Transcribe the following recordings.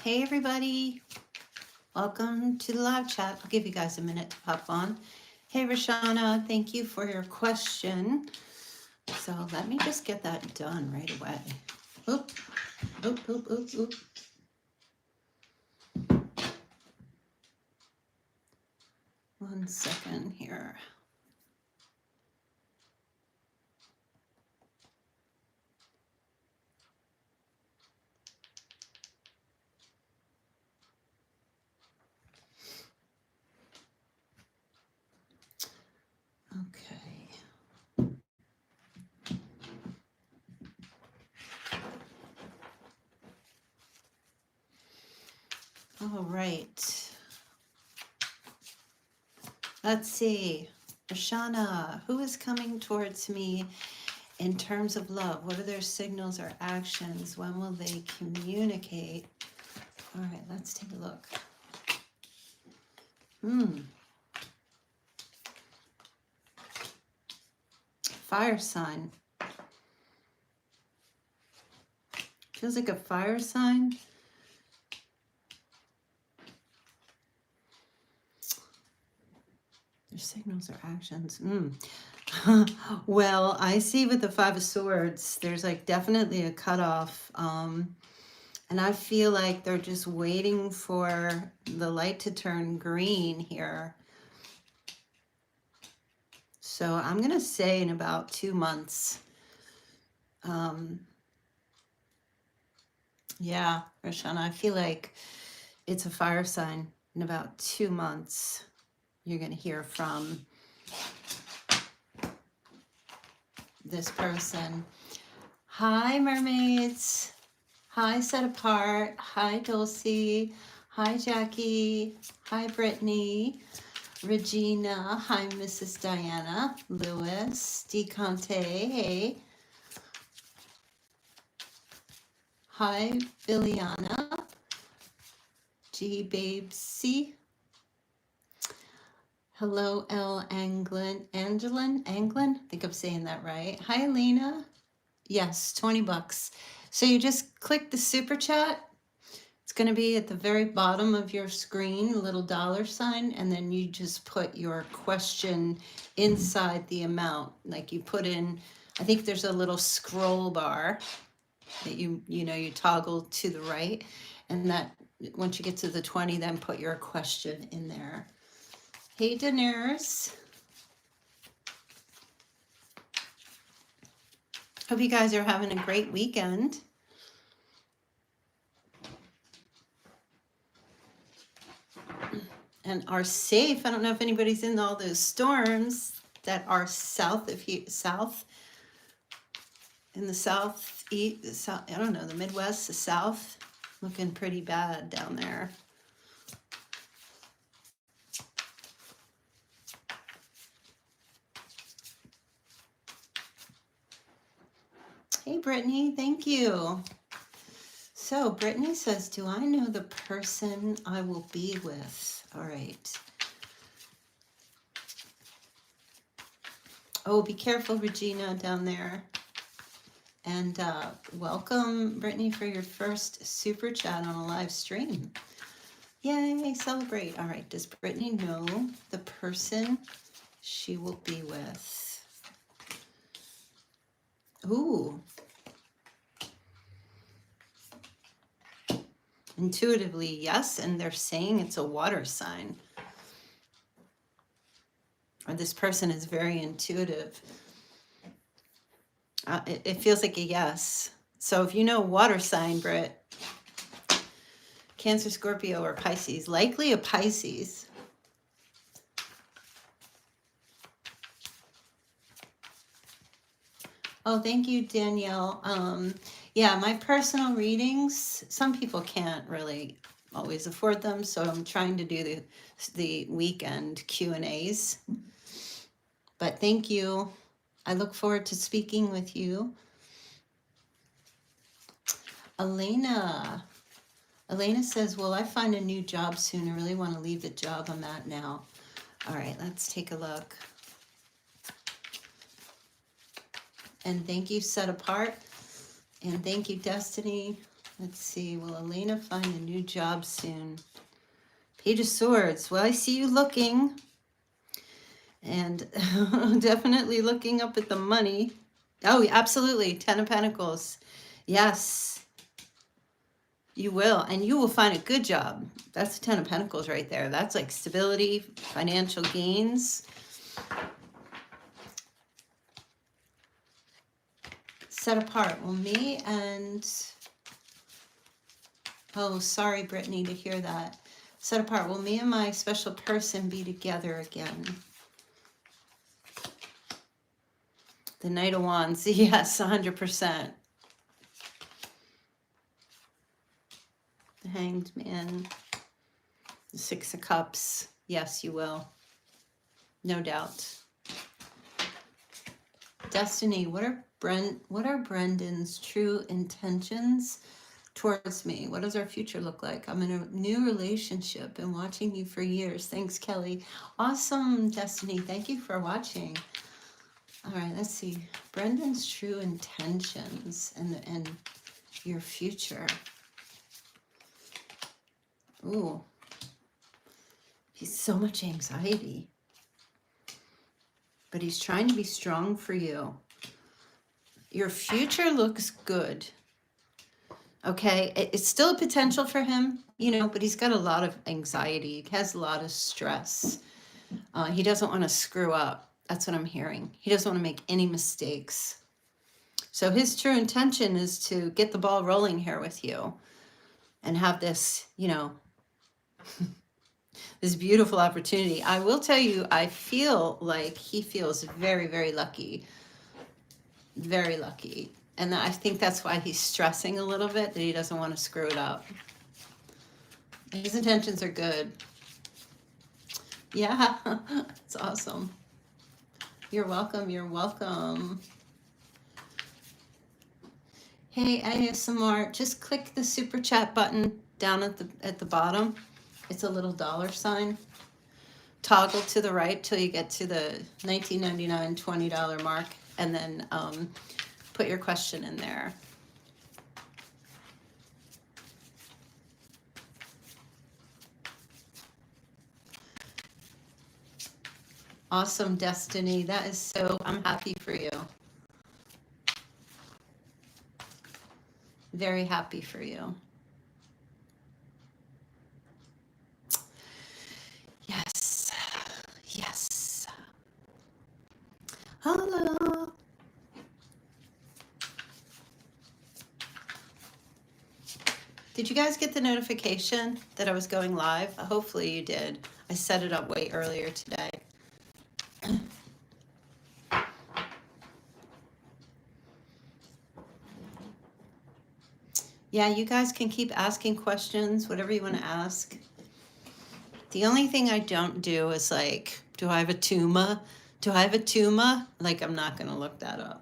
Hey everybody, welcome to the live chat. I'll give you guys a minute to pop on. Hey Rashana, thank you for your question. So let me just get that done right away. Oop, oop, oop, oop, oop. One second here. Okay. All right. Let's see. Rashana, who is coming towards me in terms of love? What are their signals or actions? When will they communicate? All right, let's take a look. Fire sign. Feels like a fire sign. Their signals or actions. Well, I see with the Five of Swords, there's like definitely a cutoff. And I feel like they're just waiting for the light to turn green here. So I'm going to say in about 2 months. Yeah, Roshana, I feel like it's a fire sign. In about 2 months, you're going to hear from this person. Hi, mermaids. Hi, Set Apart. Hi, Dulcie. Hi, Jackie. Hi, Brittany. Regina. Hi, Mrs. Diana. Lewis. DeConte. Hey. Hi, Billiana. G Babesy. Hello, L. Anglin. Anglin? I think I'm saying that right. Hi, Lena. Yes, 20 bucks. So you just click the super chat. It's going to be at the very bottom of your screen, a little dollar sign, and then you just put your question inside the amount. Like you put in, I think there's a little scroll bar that you toggle to the right, and that once you get to the 20, then put your question in there. Hey, Daenerys. Hope you guys are having a great weekend. And are safe. I don't know if anybody's in all those storms that are south in the southeast, I don't know, the Midwest, the South, looking pretty bad down there. Hey, Brittany, thank you. So Brittany says, do I know the person I will be with? All right. Oh, be careful, Regina, down there. And welcome, Brittany, for your first super chat on a live stream. Yay, celebrate. All right, does Brittany know the person she will be with? Ooh. Intuitively, yes, and they're saying it's a water sign. Or this person is very intuitive. It feels like a yes. So if you know water sign, Britt, Cancer, Scorpio, or Pisces, likely a Pisces. Oh, thank you, Danielle. Yeah, my personal readings, some people can't really always afford them, so I'm trying to do the weekend Q&As. But thank you. I look forward to speaking with you. Elena says, will I find a new job soon? I really want to leave the job I'm at now. All right, let's take a look. And thank you, Set Apart. And thank you, Destiny. Let's see. Will Elena find a new job soon? Page of Swords. Well, I see you looking. And definitely looking up at the money. Oh, absolutely. Ten of Pentacles. Yes, you will. And you will find a good job. That's the Ten of Pentacles right there. That's like stability, financial gains. Set apart. Well, me and... Oh, sorry, Brittany, to hear that. Set apart. Will me and my special person be together again? The Knight of Wands. Yes, 100%. The Hanged Man. The Six of Cups. Yes, you will. No doubt. Destiny. What are Brendan's true intentions towards me? What does our future look like? I'm in a new relationship and watching you for years. Thanks, Kelly. Awesome, Destiny. Thank you for watching. All right, let's see. Brendan's true intentions and your future. Ooh. He's so much anxiety. But he's trying to be strong for you. Your future looks good. Okay, it's still a potential for him, you know, but he's got a lot of anxiety. He has a lot of stress. He doesn't want to screw up. That's what I'm hearing. He doesn't want to make any mistakes. So his true intention is to get the ball rolling here with you and have this, you know, this beautiful opportunity. I will tell you, I feel like he feels very, very lucky. Very lucky. And I think that's why he's stressing a little bit, that he doesn't want to screw it up. His intentions are good. Yeah, it's awesome. You're welcome. You're welcome. Hey, ASMR, just click the super chat button down at the bottom. It's a little dollar sign. Toggle to the right till you get to the $19.99 $20 mark, and then put your question in there. Awesome, Destiny. That is so, I'm happy for you. Very happy for you. Yes. Yes. Hello. Did you guys get the notification that I was going live? Hopefully you did. I set it up way earlier today. Yeah, you guys can keep asking questions, whatever you want to ask. The only thing I don't do is like, do I have a tuma? Do I have a tuma? Like, I'm not going to look that up.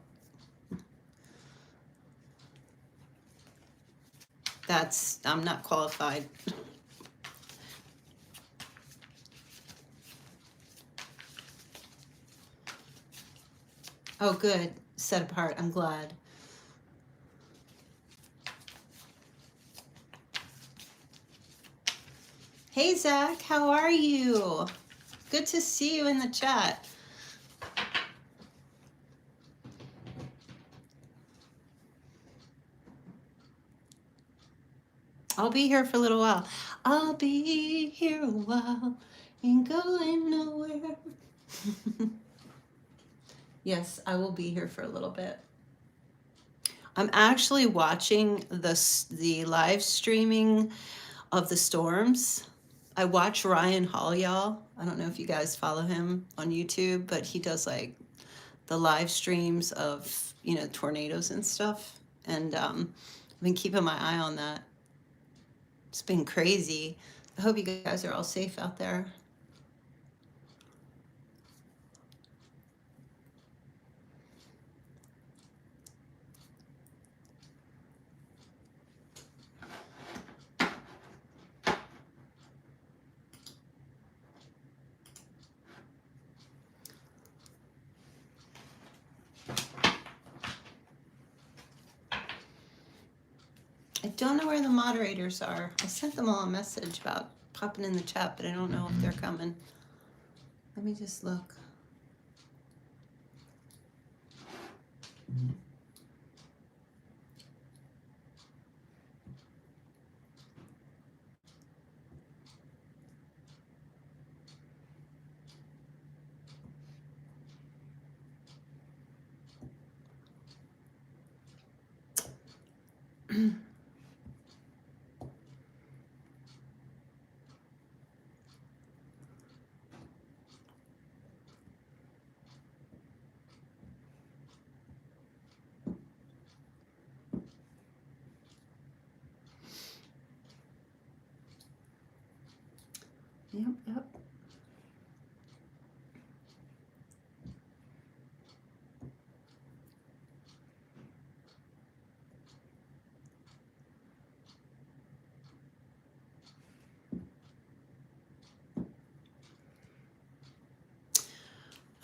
I'm not qualified. Oh, good. Set apart. I'm glad. Hey, Zach, how are you? Good to see you in the chat. I'll be here for a little while. I'll be here a while, ain't going nowhere. Yes, I will be here for a little bit. I'm actually watching the live streaming of the storms. I watch Ryan Hall, y'all. I don't know if you guys follow him on YouTube, but he does like the live streams of, you know, tornadoes and stuff. And I've been keeping my eye on that. It's been crazy. I hope you guys are all safe out there. I don't know where the moderators are. I sent them all a message about popping in the chat, but I don't know if they're coming. Let me just look. Yep.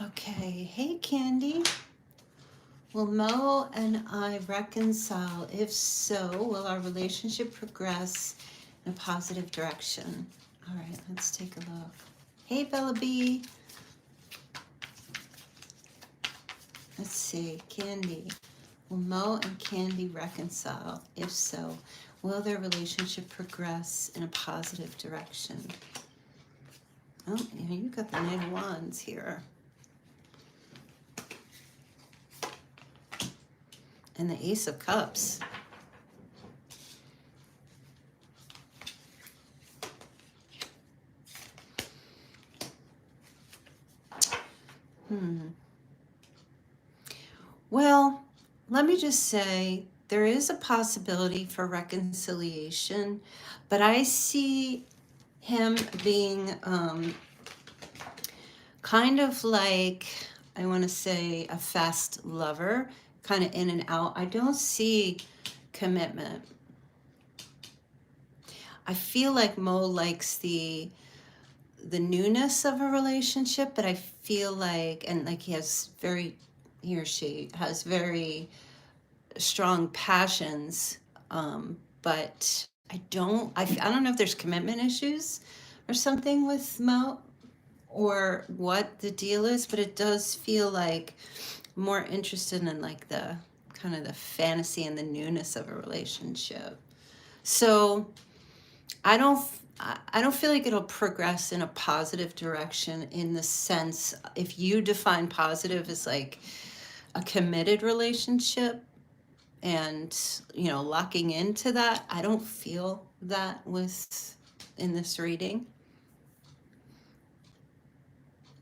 Okay, hey Candy. Will Mo and I reconcile? If so, will our relationship progress in a positive direction? All right, let's take a look. Hey Bella B. Let's see, Candy. Will Mo and Candy reconcile? If so, will their relationship progress in a positive direction? Oh, yeah, you got the Knight of Wands here. And the Ace of Cups. Well, let me just say there is a possibility for reconciliation, but I see him being kind of like, I want to say, a fast lover, kind of in and out. I don't see commitment. I feel like Mo likes the newness of a relationship, but I feel like, and like he or she has very strong passions, but I don't know if there's commitment issues or something with Mo or what the deal is, but it does feel like more interested in like the kind of the fantasy and the newness of a relationship. So I don't feel like it'll progress in a positive direction in the sense, if you define positive as like a committed relationship and, locking into that, I don't feel that in this reading.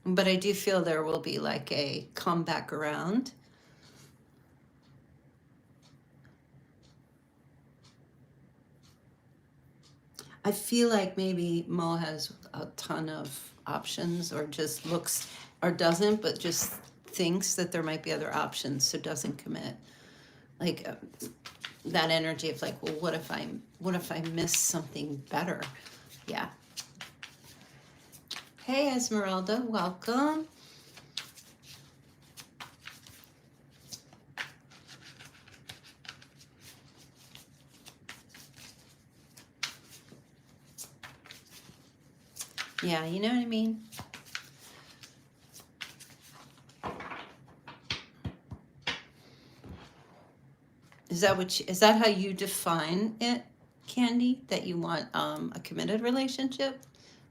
But I do feel there will be like a comeback around. I feel like maybe Mo has a ton of options, or just looks, or doesn't, but just thinks that there might be other options, so doesn't commit. Like that energy of like, well, what if I miss something better? Yeah. Hey Esmeralda, welcome. Yeah, you know what I mean? Is that how you define it, Candy? That you want a committed relationship,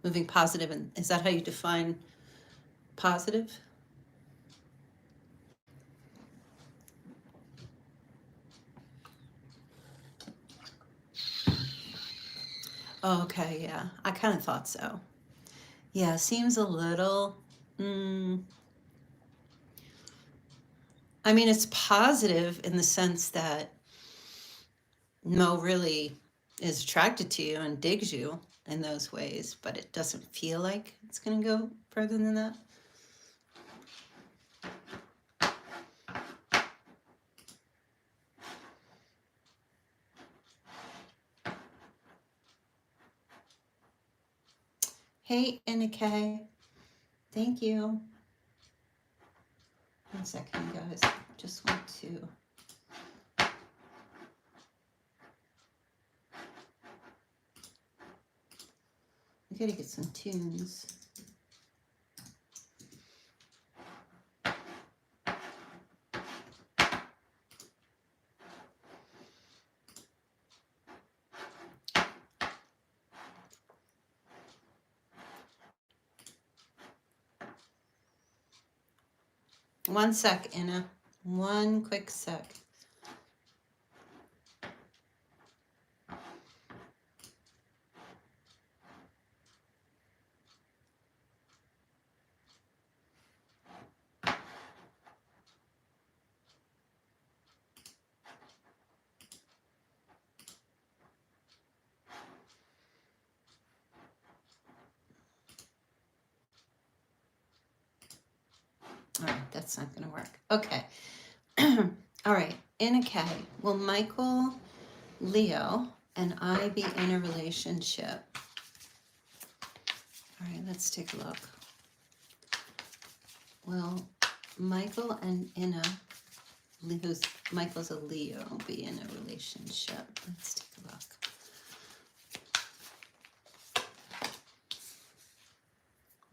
moving positive, and is that how you define positive? Oh, okay, yeah, I kind of thought so. Yeah, seems a little. I mean, it's positive in the sense that Mo really is attracted to you and digs you in those ways, but it doesn't feel like it's going to go further than that. Hey, Inike. Thank you. 1 second, guys. Just want to. I gotta get some tunes. One sec, Anna. One quick sec. All right, that's not going to work. Okay. All right. In a K, will Michael, Leo, and I be in a relationship? All right, let's take a look. Well, Michael and Inna, Michael's a Leo, be in a relationship. Let's take a look.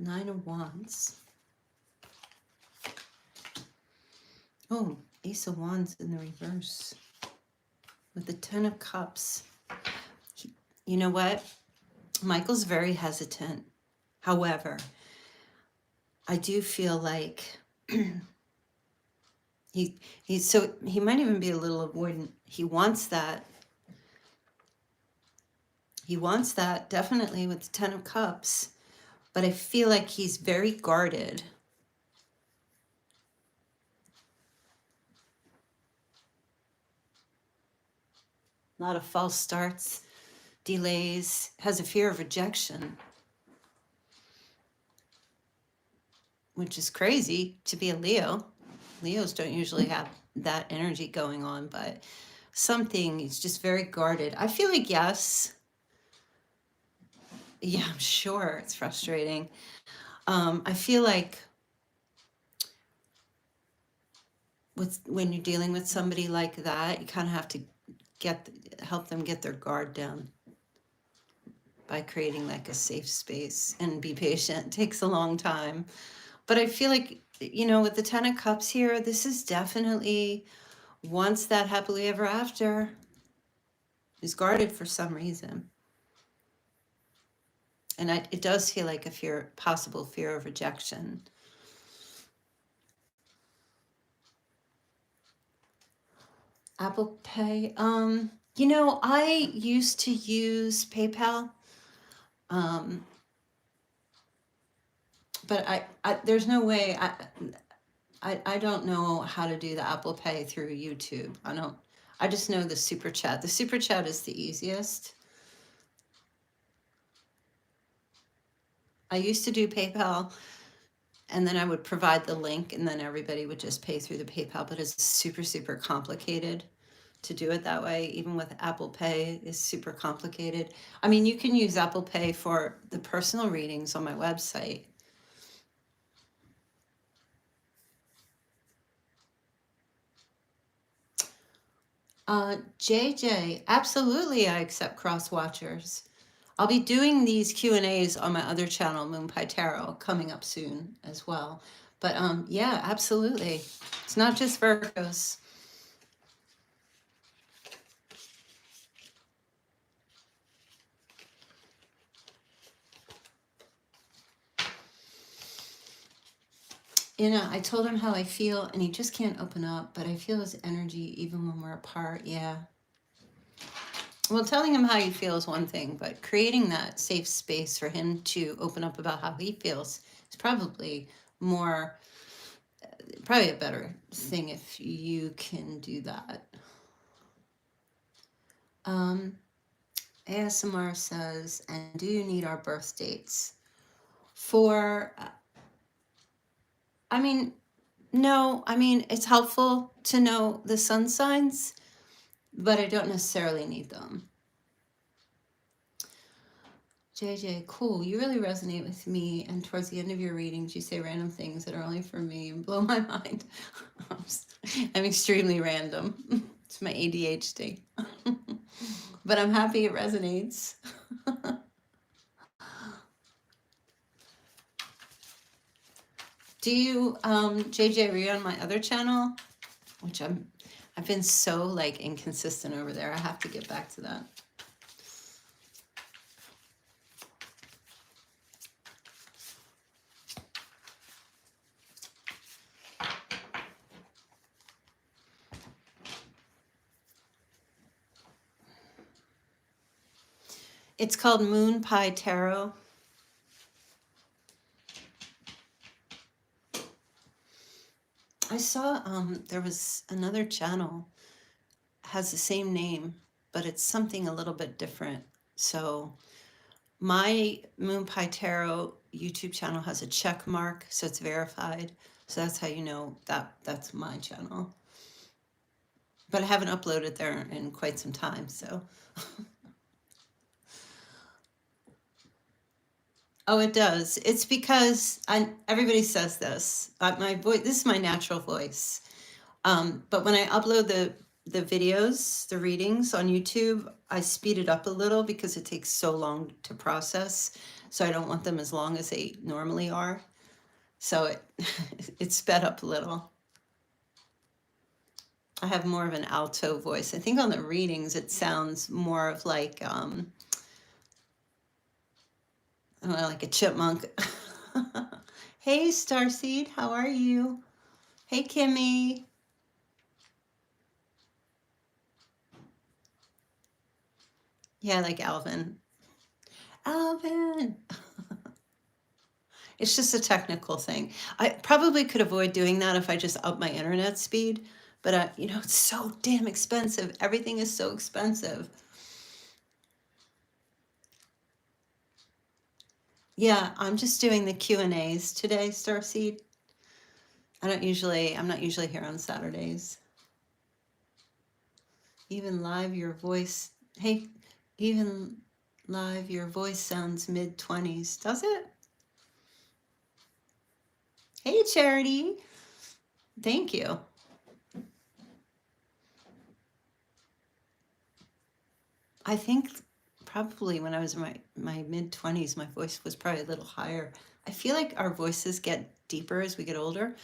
Nine of Wands. Oh, Ace of Wands in the reverse. With the Ten of Cups. You know what? Michael's very hesitant. However, I do feel like he might even be a little avoidant. He wants that. He wants that definitely with the Ten of Cups. But I feel like he's very guarded. A lot of false starts, delays, has a fear of rejection, which is crazy to be a Leo. Leos don't usually have that energy going on, but something is just very guarded. I feel like yes. Yeah, I'm sure it's frustrating. I feel like when you're dealing with somebody like that, you kind of have to help them get their guard down by creating like a safe space and be patient. It takes a long time. But I feel like, with the Ten of Cups here, this is definitely wants that happily ever after. Is guarded for some reason. And it does feel like a possible fear of rejection. Apple Pay. I used to use PayPal. But there's no way I don't know how to do the Apple Pay through YouTube. I just know the Super Chat. The Super Chat is the easiest. I used to do PayPal, and then I would provide the link, and then everybody would just pay through the PayPal, but it's super, super complicated to do it that way. Even with Apple Pay is super complicated. I mean, you can use Apple Pay for the personal readings on my website. JJ, absolutely, I accept cross watchers. I'll be doing these Q&As on my other channel, Moon Pie Tarot, coming up soon as well. But yeah, absolutely. It's not just Virgos. I told him how I feel, and he just can't open up, but I feel his energy even when we're apart. Yeah. Well, telling him how you feel is one thing, but creating that safe space for him to open up about how he feels is probably a better thing if you can do that. ASMR says, and do you need our birth dates? No, it's helpful to know the sun signs, but I don't necessarily need them. JJ, cool. You really resonate with me, and towards the end of your readings, you say random things that are only for me and blow my mind. I'm extremely random. It's my ADHD. But I'm happy it resonates. Do you, JJ, are you on my other channel? Which I've been so like inconsistent over there. I have to get back to that. It's called Moon Pie Tarot. I saw there was another channel has the same name, but it's something a little bit different. So my Moon Pie Tarot YouTube channel has a check mark, so it's verified. So that's how you know that that's my channel. But I haven't uploaded there in quite some time, so. Oh, it does. It's because everybody says this. My voice, this is my natural voice. But when I upload the videos, the readings on YouTube, I speed it up a little because it takes so long to process. So I don't want them as long as they normally are. So it's sped up a little. I have more of an alto voice. I think on the readings it sounds more of like I don't know, like a chipmunk. Hey Starseed, how are you? Hey Kimmy. Yeah, like Alvin. Alvin. It's just a technical thing. I probably could avoid doing that if I just up my internet speed, but you know, it's so damn expensive. Everything is so expensive. Yeah, I'm just doing the Q&As today, Starseed. I'm not usually here on Saturdays. Even live your voice, hey, even live your voice sounds mid-20s, does it? Hey, Charity. Thank you. I think probably when I was in my mid-20s, my voice was probably a little higher. I feel like our voices get deeper as we get older.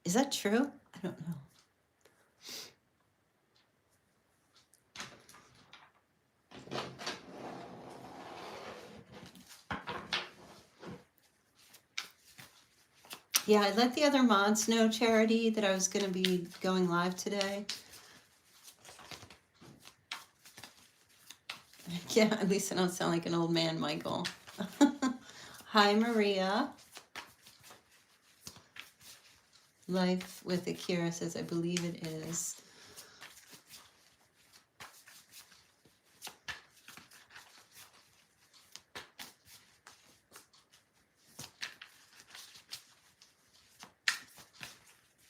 Is that true? I don't know. Yeah, I let the other mods know, Charity, that I was going to be going live today. Yeah, at least I don't sound like an old man, Michael. Hi, Maria. Life with Akira says, I believe it is.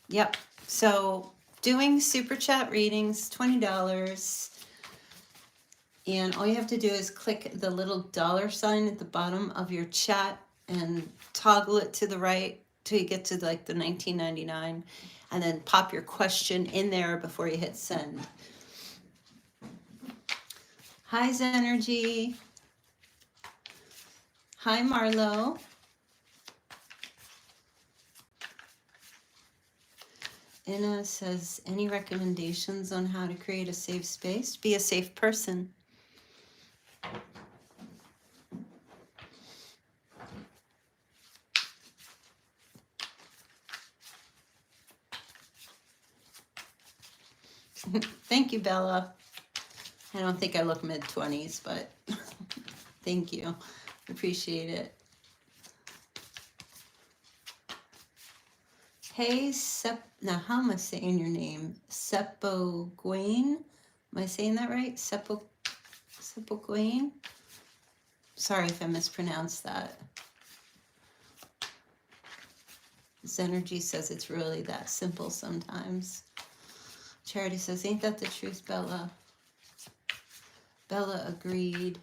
Yep. So doing super chat readings, $20. And all you have to do is click the little dollar sign at the bottom of your chat and toggle it to the right till you get to like the $19.99, and then pop your question in there before you hit send. Hi, Zenergy. Hi, Marlo. Anna says, any recommendations on how to create a safe space? Be a safe person. Thank you, Bella. I don't think I look mid-20s, but thank you. Appreciate it. Hey, now how am I saying your name? Sepoguane? Am I saying that right? Sepoguane? Sorry if I mispronounced that. Zenergy says it's really that simple sometimes. Charity says, ain't that the truth, Bella? Bella agreed.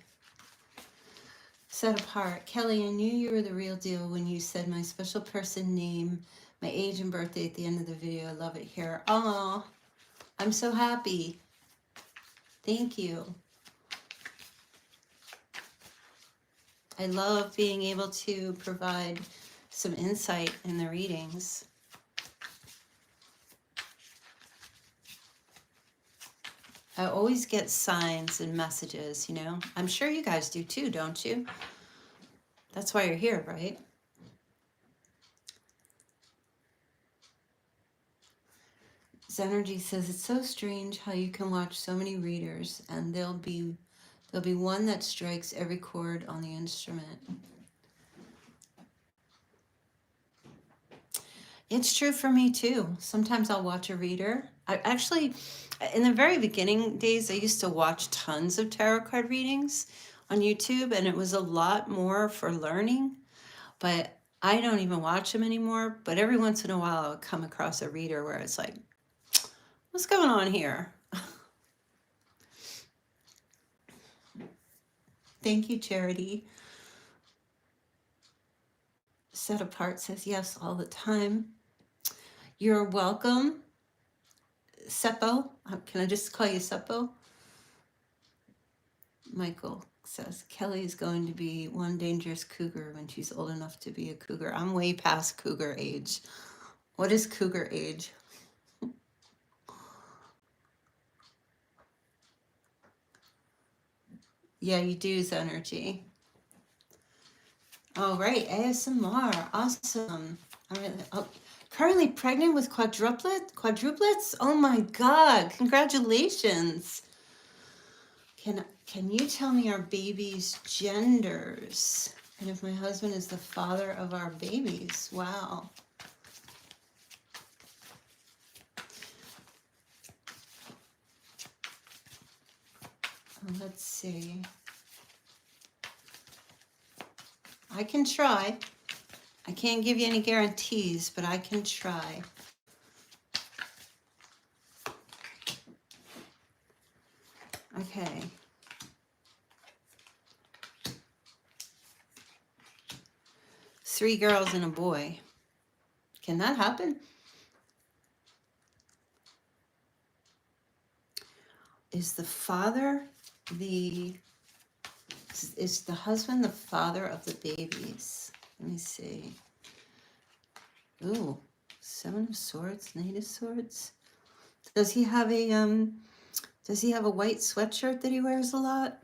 Set apart. Kelly, I knew you were the real deal when you said my special person name, my age and birthday at the end of the video. I love it here. Oh, I'm so happy. Thank you. I love being able to provide some insight in the readings. I always get signs and messages, you know. I'm sure you guys do too, don't you? That's why you're here, right? Zenergy says it's so strange how you can watch so many readers and there'll be one that strikes every chord on the instrument. It's true for me too. Sometimes I'll watch a reader. I actually, in the very beginning days, I used to watch tons of tarot card readings on YouTube, and it was a lot more for learning, but I don't even watch them anymore. But every once in a while, I'll come across a reader where it's like, what's going on here? Thank you, Charity. Set Apart says yes all the time. You're welcome, Seppo. Can I just call you Seppo? Michael says Kelly is going to be one dangerous cougar when she's old enough to be a cougar. I'm way past cougar age. What is cougar age? Yeah, you do, Zenergy. All right, ASMR, awesome. Currently pregnant with quadruplets? Oh my God, congratulations. Can you tell me our babies' genders? And if my husband is the father of our babies? Wow. Let's see. I can try. I can't give you any guarantees, but I can try. Okay. Three girls and a boy. Can that happen? Is the husband the father of the babies? Let me see. Ooh, Seven of Swords, Knight of Swords. Does he have a white sweatshirt that he wears a lot?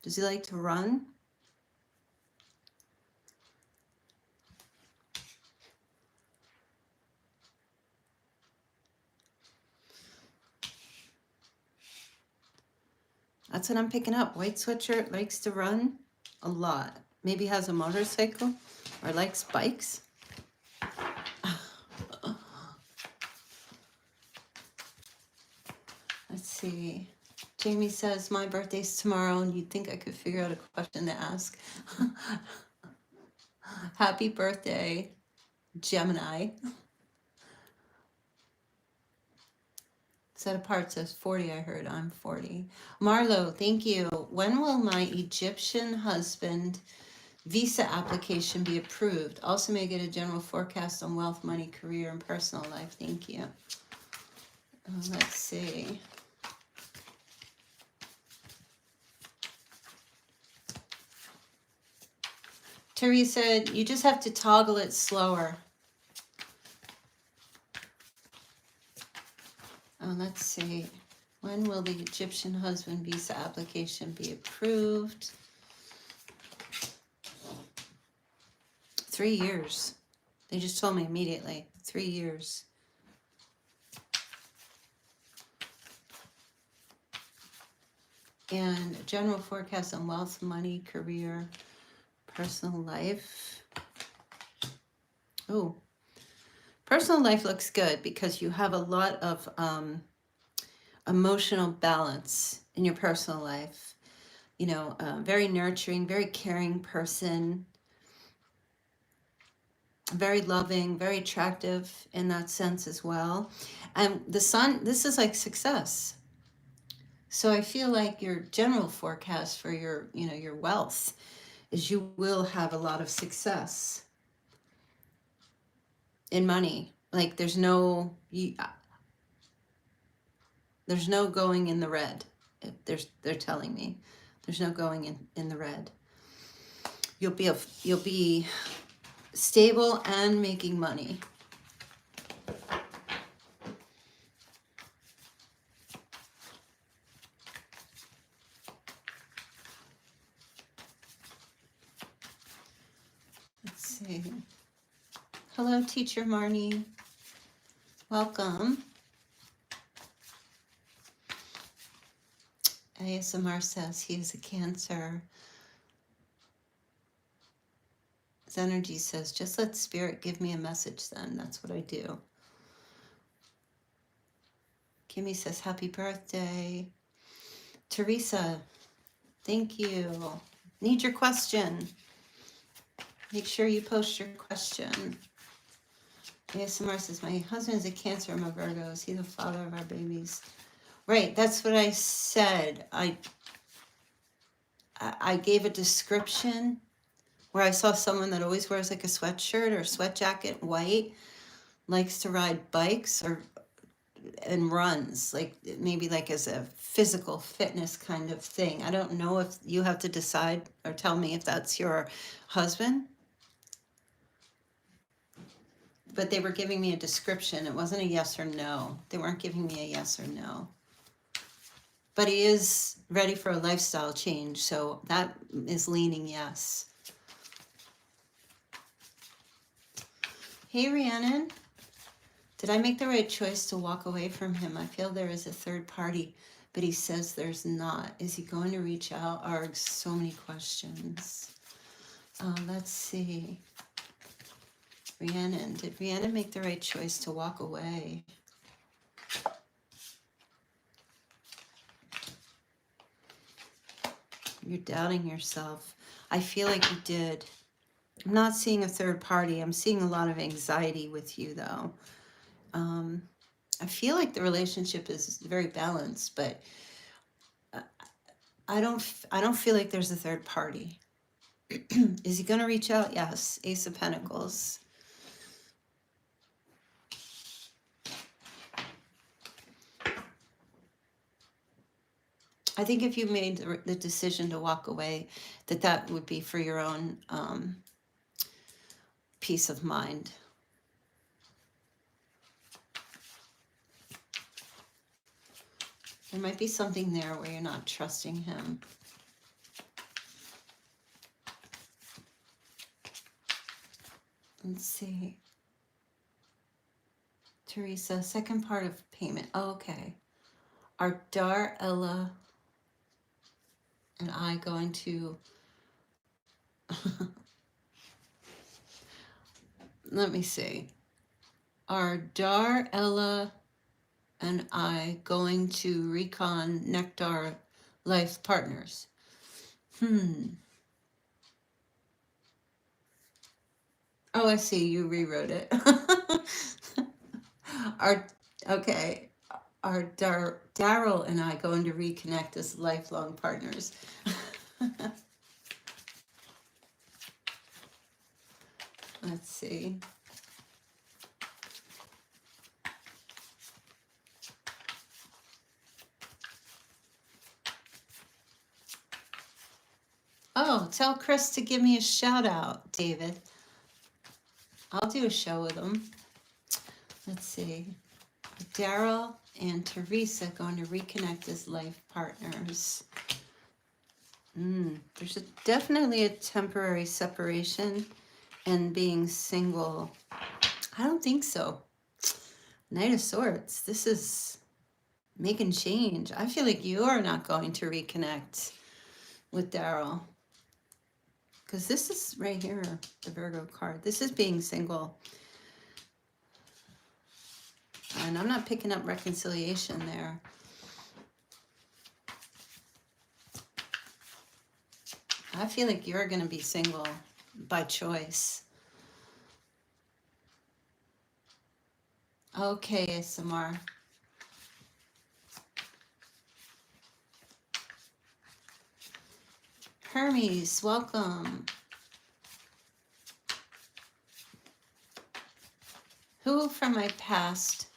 Does he like to run? That's what I'm picking up. White sweatshirt, likes to run a lot. Maybe has a motorcycle or likes bikes. Let's see. Jamie says, my birthday's tomorrow, and you'd think I could figure out a question to ask. Happy birthday, Gemini. Set Apart says 40, I heard. I'm 40. Marlo, thank you. When will my Egyptian husband visa application be approved? Also may I get a general forecast on wealth, money, career, and personal life. Thank you. Let's see. Teresa said, you just have to toggle it slower. Let's see. When will the Egyptian husband visa application be approved? 3 years. They just told me immediately. 3 years. And a general forecast on wealth, money, career, personal life. Oh, personal life looks good because you have a lot of emotional balance in your personal life. You know, very nurturing, very caring person, very loving, very attractive in that sense as well. And the sun, this is like success. So I feel like your general forecast for your, you know, your wealth is you will have a lot of success in money. Like there's no going in the red. They're telling me there's no going in the red. You'll be stable and making money. Let's see. Hello, Teacher Marnie. Welcome. ASMR says he is a Cancer. His energy says, just let Spirit give me a message then. That's what I do. Kimmy says, happy birthday. Teresa, thank you. Need your question. Make sure you post your question. ASMR says, my husband is a Cancer. I'm a Virgo. Is he the father of our babies? Right, that's what I said. I gave a description where I saw someone that always wears like a sweatshirt or sweat jacket, white, likes to ride bikes and runs, like maybe like as a physical fitness kind of thing. I don't know if you have to decide or tell me if that's your husband. But they were giving me a description. It wasn't a yes or no. They weren't giving me a yes or no. But he is ready for a lifestyle change, so that is leaning yes. Hey, Rhiannon. Did I make the right choice to walk away from him? I feel there is a third party, but he says there's not. Is he going to reach out? Arg, so many questions. Let's see. Rhiannon, did Rhiannon make the right choice to walk away? You're doubting yourself. I feel like you did. I'm not seeing a third party. I'm seeing a lot of anxiety with you, though. I feel like the relationship is very balanced, but I don't feel like there's a third party. Is he going to reach out? Yes. Ace of Pentacles. I think if you made the decision to walk away, that would be for your own peace of mind. There might be something there where you're not trusting him. Let's see. Teresa, second part of payment. Oh, okay. Are Dar, Ella, and I going to... Let me see. Are Dar, Ella, and I going to recon Nectar life partners? Oh, I see. You rewrote it. Okay. Are Daryl and I going to reconnect as lifelong partners? Let's see. Oh, tell Chris to give me a shout out, David. I'll do a show with him. Let's see. Daryl and Teresa going to reconnect as life partners. There's definitely a temporary separation and being single. I don't think so. Knight of Swords. This is making change. I feel like you are not going to reconnect with Daryl. Because this is right here, the Virgo card. This is being single. And I'm not picking up reconciliation there. I feel like you're going to be single by choice. Okay, ASMR. Hermes, welcome. Who from my past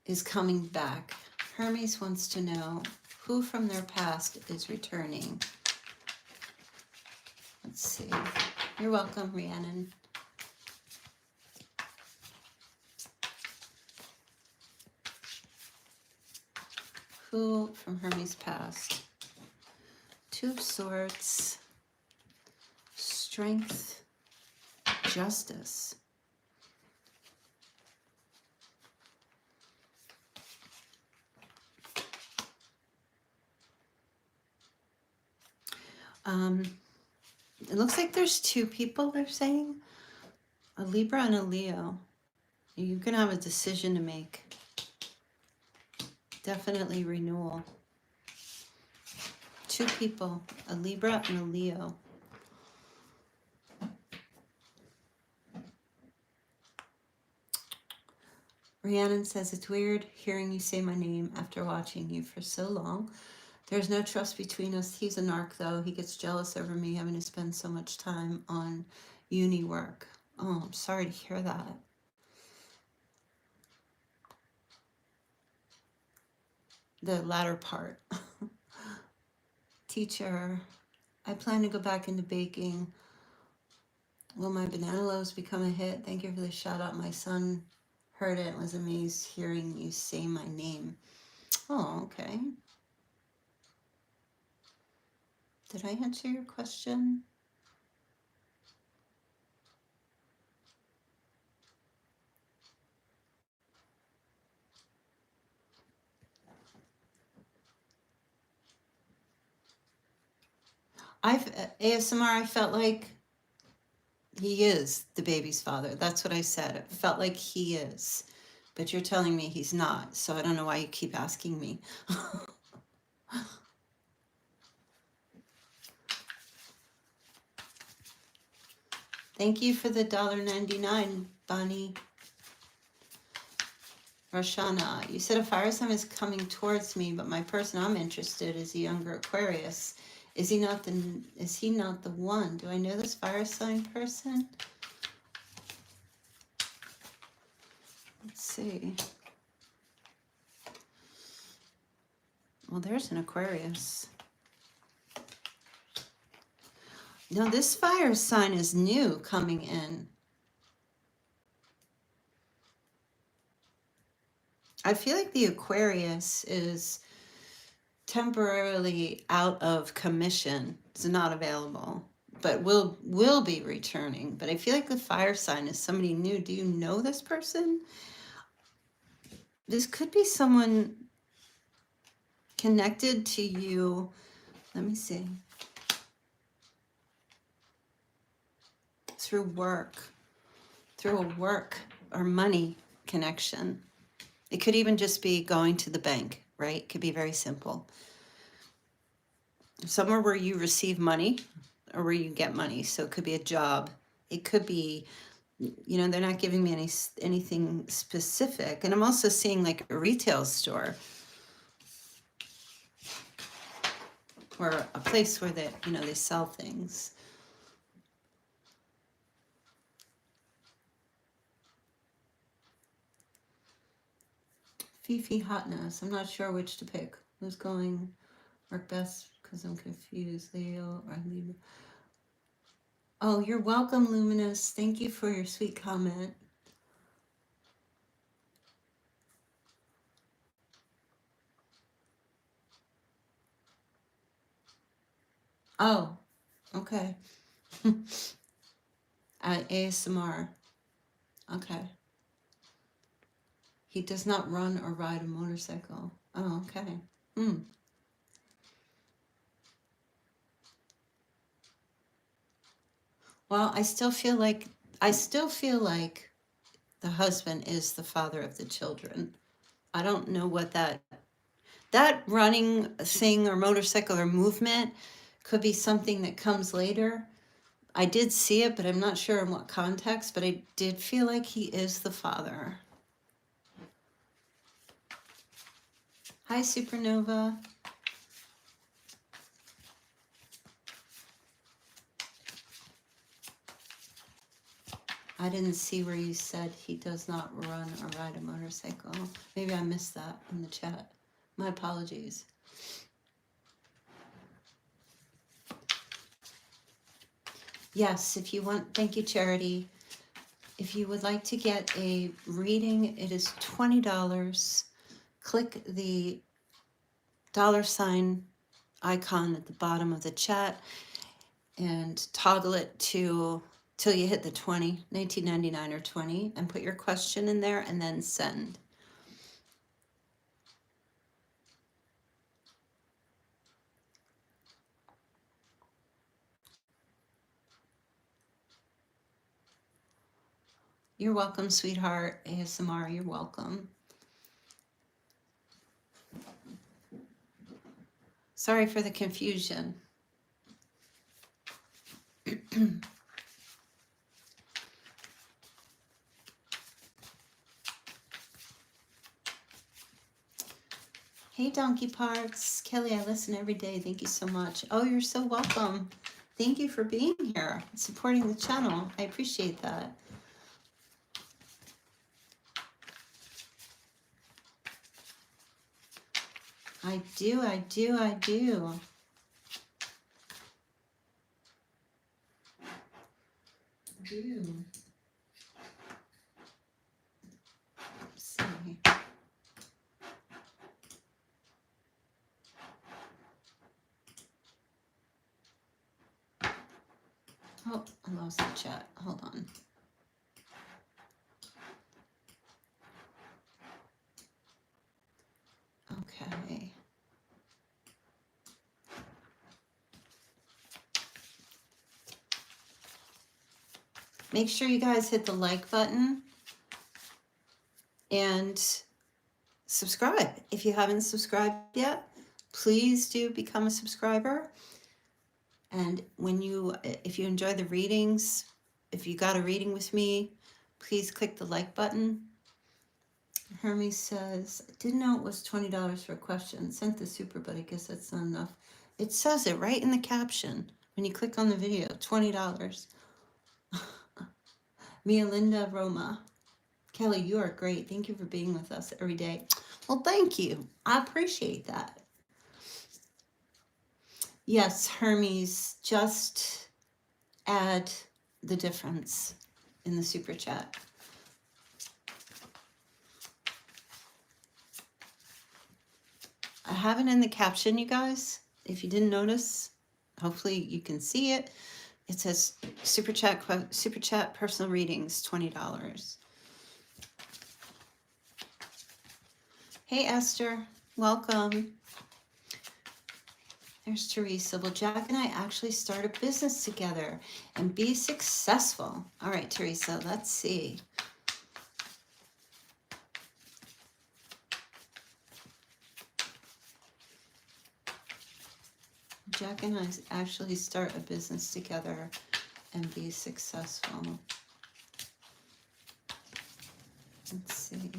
is coming back? Hermes wants to know who from their past is returning. Let's see. You're welcome, Rhiannon. Who from Hermes past? Two of Swords, Strength, Justice. It looks like there's two people, they're saying. A Libra and a Leo. You're going to have a decision to make. Definitely renewal. Two people, a Libra and a Leo. Rhiannon says, it's weird hearing you say my name after watching you for so long. There's no trust between us. He's a narc, though. He gets jealous over me having to spend so much time on uni work. Oh, I'm sorry to hear that. The latter part. Teacher, I plan to go back into baking. Will my banana loaves become a hit? Thank you for the shout out. My son heard it and was amazed hearing you say my name. Oh, okay. Did I answer your question? ASMR, I felt like he is the baby's father. That's what I said. It felt like he is. But you're telling me he's not. So I don't know why you keep asking me. Thank you for the $1.99, Bonnie. Roshana, you said a fire sign is coming towards me, but my person I'm interested is a younger Aquarius. Is he not the one? Do I know this fire sign person? Let's see. Well, there's an Aquarius. No, this fire sign is new coming in. I feel like the Aquarius is temporarily out of commission. It's not available, but will be returning. But I feel like the fire sign is somebody new. Do you know this person? This could be someone connected to you. Let me see. Through a work or money connection. It could even just be going to the bank, right? It could be very simple. Somewhere where you receive money or where you get money. So it could be a job. It could be, you know, they're not giving me anything specific. And I'm also seeing like a retail store or a place where they, you know, they sell things. Fifi Hotness. I'm not sure which to pick. Who's going work best? Because I'm confused. Leo or Libra. Oh, you're welcome, Luminous. Thank you for your sweet comment. Oh, okay. ASMR. Okay. He does not run or ride a motorcycle. Oh, okay. Well, I still feel like the husband is the father of the children. I don't know what that running thing or motorcycle or movement could be something that comes later. I did see it, but I'm not sure in what context, but I did feel like he is the father. Hi, Supernova. I didn't see where you said he does not run or ride a motorcycle. Maybe I missed that in the chat. My apologies. Yes, if you want, thank you, Charity. If you would like to get a reading, it is $20. Click the $ icon at the bottom of the chat and toggle it to till you hit the 19.99 or 20, and put your question in there and then send. You're welcome, sweetheart. ASMR, you're welcome. Sorry for the confusion. Hey, Donkey Parts. Kelly, I listen every day. Thank you so much. Oh, you're so welcome. Thank you for being here, supporting the channel. I appreciate that. I do. I do. Let's see. Oh, I lost the chat. Hold on. Okay. Make sure you guys hit the like button and subscribe. If you haven't subscribed yet, please do become a subscriber. And if you enjoy the readings, if you got a reading with me, please click the like button. Hermes says, didn't know it was $20 for a question. Sent the super, but I guess that's not enough. It says it right in the caption when you click on the video, $20. Mia Linda Roma. Kelly, you are great. Thank you for being with us every day. Well, thank you. I appreciate that. Yes, Hermes, just add the difference in the super chat. I have it in the caption, you guys. If you didn't notice, hopefully you can see it. It says super chat personal readings, $20. Hey, Esther, welcome. There's Teresa. Will Jack and I actually start a business together and be successful? All right, Teresa, let's see. Jack and I actually start a business together and be successful. Let's see.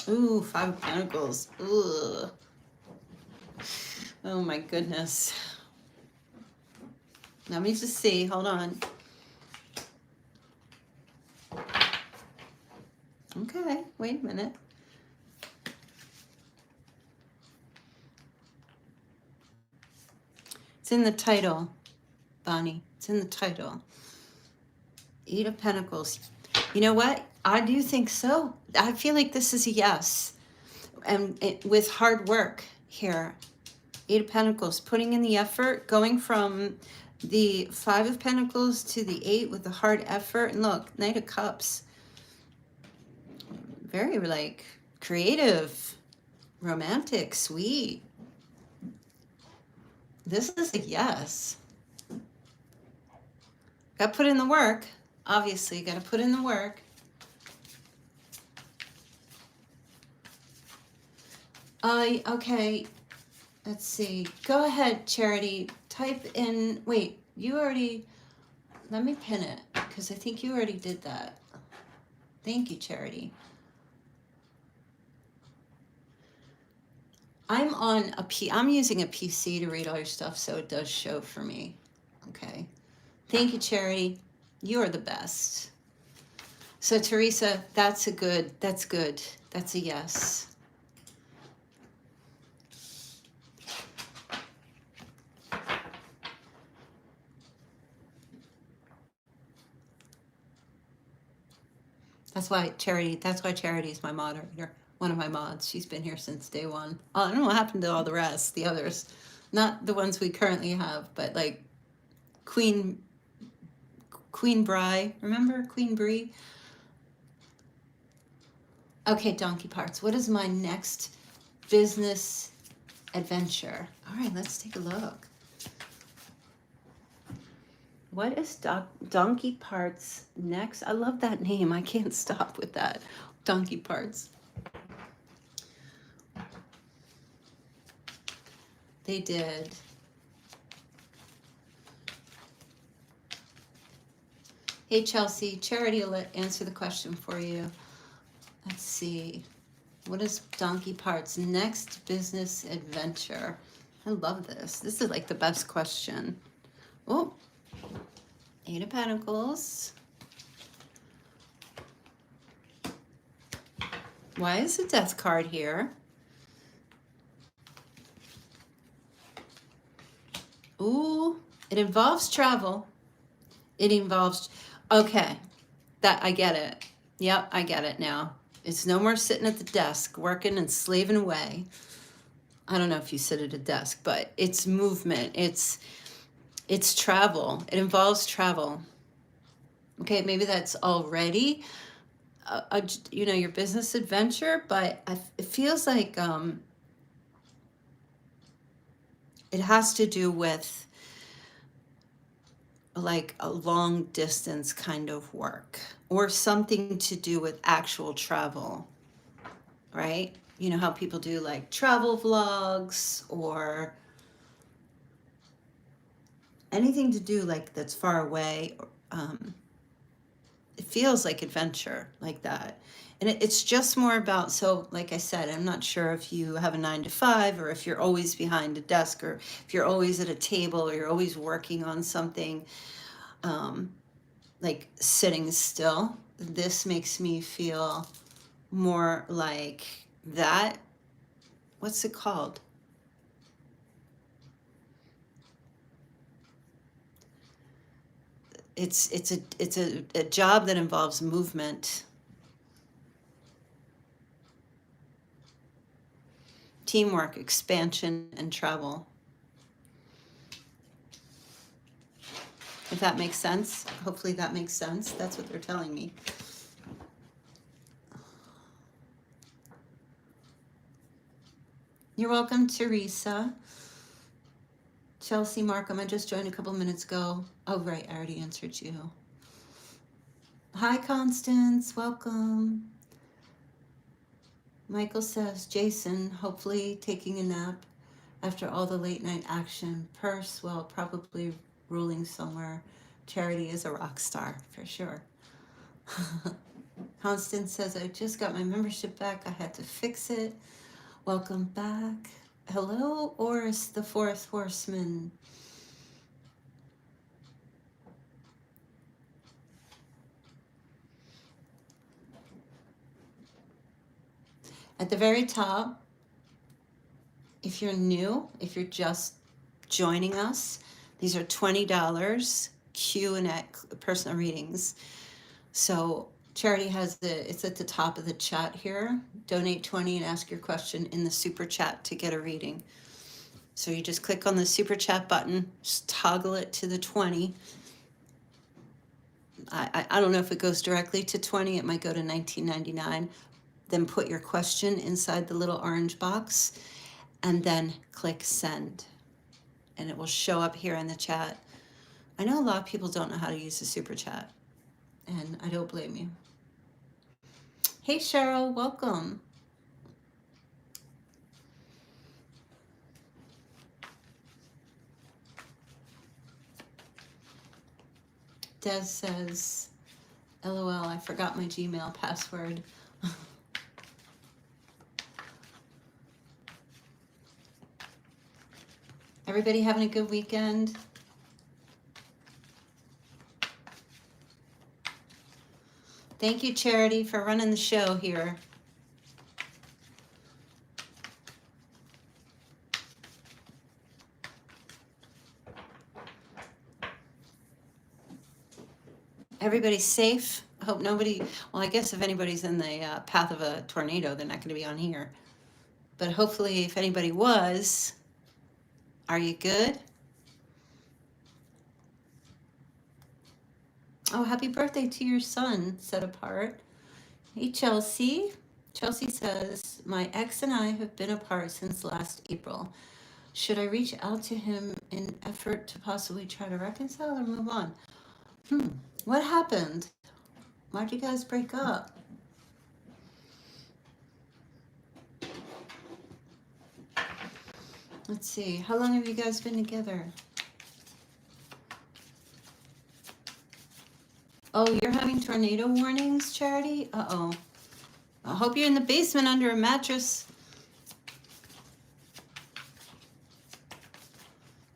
Ooh, 5 of Pentacles. Ugh. Oh my goodness. Let me just see. Hold on. Okay, wait a minute. It's in the title, Bonnie. It's in the title. 8 of Pentacles. You know what? I do think so. I feel like this is a yes. And with hard work here. 8 of Pentacles, putting in the effort, going from the 5 of Pentacles to the 8 with the hard effort. And look, Knight of Cups. Very like creative, romantic, sweet. This is a yes. Got to put in the work. Obviously, got to put in the work. Okay. Let's see. Go ahead, Charity. Type in. Wait, you already. Let me pin it because I think you already did that. Thank you, Charity. I'm using a PC to read all your stuff, so it does show for me. Okay. Thank you, Charity. You are the best. So, Teresa, that's good. That's a yes. That's why Charity is my moderator, one of my mods. She's been here since day one. I don't know what happened to all the rest, the others. Not the ones we currently have, but like Queen Bri. Remember Queen Bri? Okay, donkey parts. What is my next business adventure? All right, let's take a look. What is Donkey Parts next? I love that name. I can't stop with that. Donkey Parts. They did. Hey, Chelsea. Charity will answer the question for you. Let's see. What is Donkey Parts' next business adventure? I love this. This is like the best question. Oh, Eight of Pentacles. Why is the Death card here? Ooh, it involves travel. It involves, okay, that I get it. Yep, I get it now. It's no more sitting at the desk working and slaving away. I don't know if you sit at a desk, but it's movement. It's travel. It involves travel. Okay, maybe that's already your business adventure, but it feels like it has to do with like a long distance kind of work or something to do with actual travel, right? You know how people do like travel vlogs or anything to do like that's far away. It feels like adventure like that. And it's just more about, so like I said, I'm not sure if you have a 9 to 5 or if you're always behind a desk or if you're always at a table or you're always working on something, like sitting still. This makes me feel more like that. What's it called? It's a job that involves movement, teamwork, expansion, and travel. If that makes sense. Hopefully that makes sense. That's what they're telling me. You're welcome, Teresa. Chelsea Markham, I just joined a couple minutes ago. Oh, right, I already answered you. Hi, Constance, welcome. Michael says, Jason, hopefully taking a nap after all the late night action. Purse, well, probably ruling somewhere. Charity is a rock star, for sure. Constance says, I just got my membership back. I had to fix it. Welcome back. Hello, Oris, the fourth horseman. At the very top, if you're new, if you're just joining us, these are $20 Q&A personal readings. So Charity has it's at the top of the chat here. Donate 20 and ask your question in the super chat to get a reading. So you just click on the super chat button, just toggle it to the 20. I don't know if it goes directly to 20. It might go to $19.99. Then put your question inside the little orange box and then click send. And it will show up here in the chat. I know a lot of people don't know how to use the super chat, and I don't blame you. Hey, Cheryl, welcome. Des says, LOL, I forgot my Gmail password. Everybody having a good weekend? Thank you, Charity, for running the show here. Everybody's safe. hope nobody, well, I guess if anybody's in the path of a tornado, they're not going to be on here. But hopefully, if anybody was, are you good? Oh, happy birthday to your son, Set Apart. Hey, Chelsea. Chelsea says, my ex and I have been apart since last April. Should I reach out to him in effort to possibly try to reconcile or move on? What happened? Why'd you guys break up? Let's see. How long have you guys been together? Oh, you're having tornado warnings, Charity? Uh-oh. I hope you're in the basement under a mattress.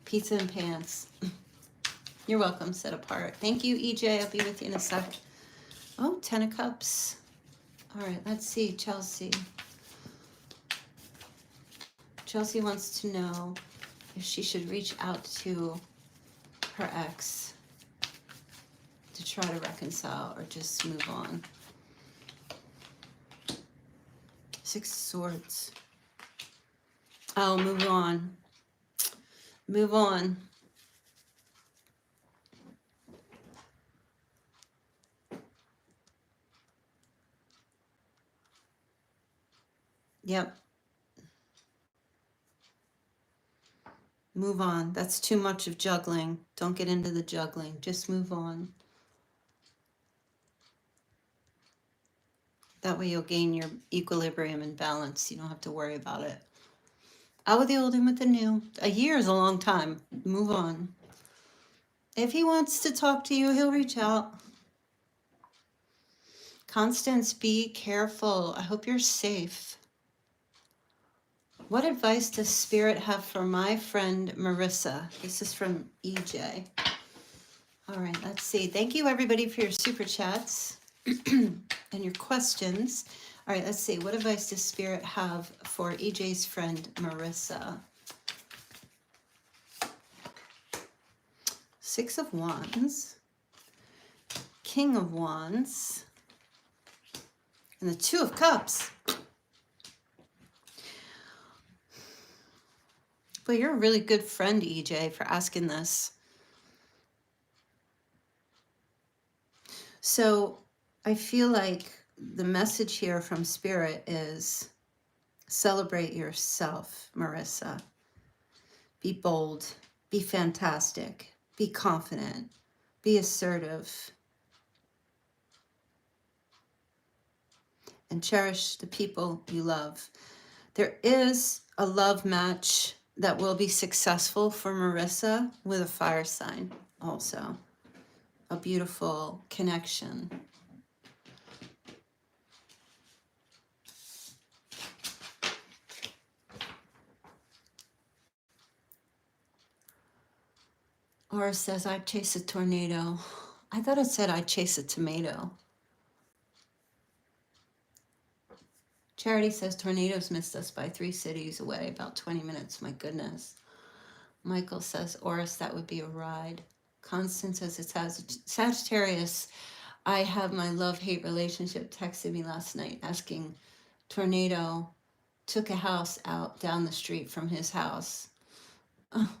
Pizza and pants. You're welcome, Set Apart. Thank you, EJ. I'll be with you in a sec. Oh, 10 of Cups. All right, let's see, Chelsea. Chelsea wants to know if she should reach out to her ex to try to reconcile or just move on. 6 of Swords. Oh, move on. Move on. Yep. Move on. That's too much of juggling. Don't get into the juggling. Just move on. That way you'll gain your equilibrium and balance. You don't have to worry about it. Out with the old, in with the new. A year is a long time. Move on. If he wants to talk to you, he'll reach out. Constance, be careful. I hope you're safe. What advice does Spirit have for my friend Marissa? This is from EJ. All right, let's see. Thank you, everybody, for your super chats and your questions. All right, let's see. What advice does Spirit have for EJ's friend Marissa? 6 of Wands, King of Wands, and the 2 of Cups. But you're a really good friend, EJ, for asking this. So I feel like the message here from Spirit is celebrate yourself, Marissa. Be bold, be fantastic, be confident, be assertive, and cherish the people you love. There is a love match that will be successful for Marissa with a fire sign also. A beautiful connection. Aura says, I'd chase a tornado. I thought it said I'd chase a tomato. Charity says, tornadoes missed us by 3 cities away, about 20 minutes. My goodness. Michael says, Oris, that would be a ride. Constance says, it's Sagittarius. I have my love-hate relationship texted me last night asking, tornado took a house out down the street from his house. Oh.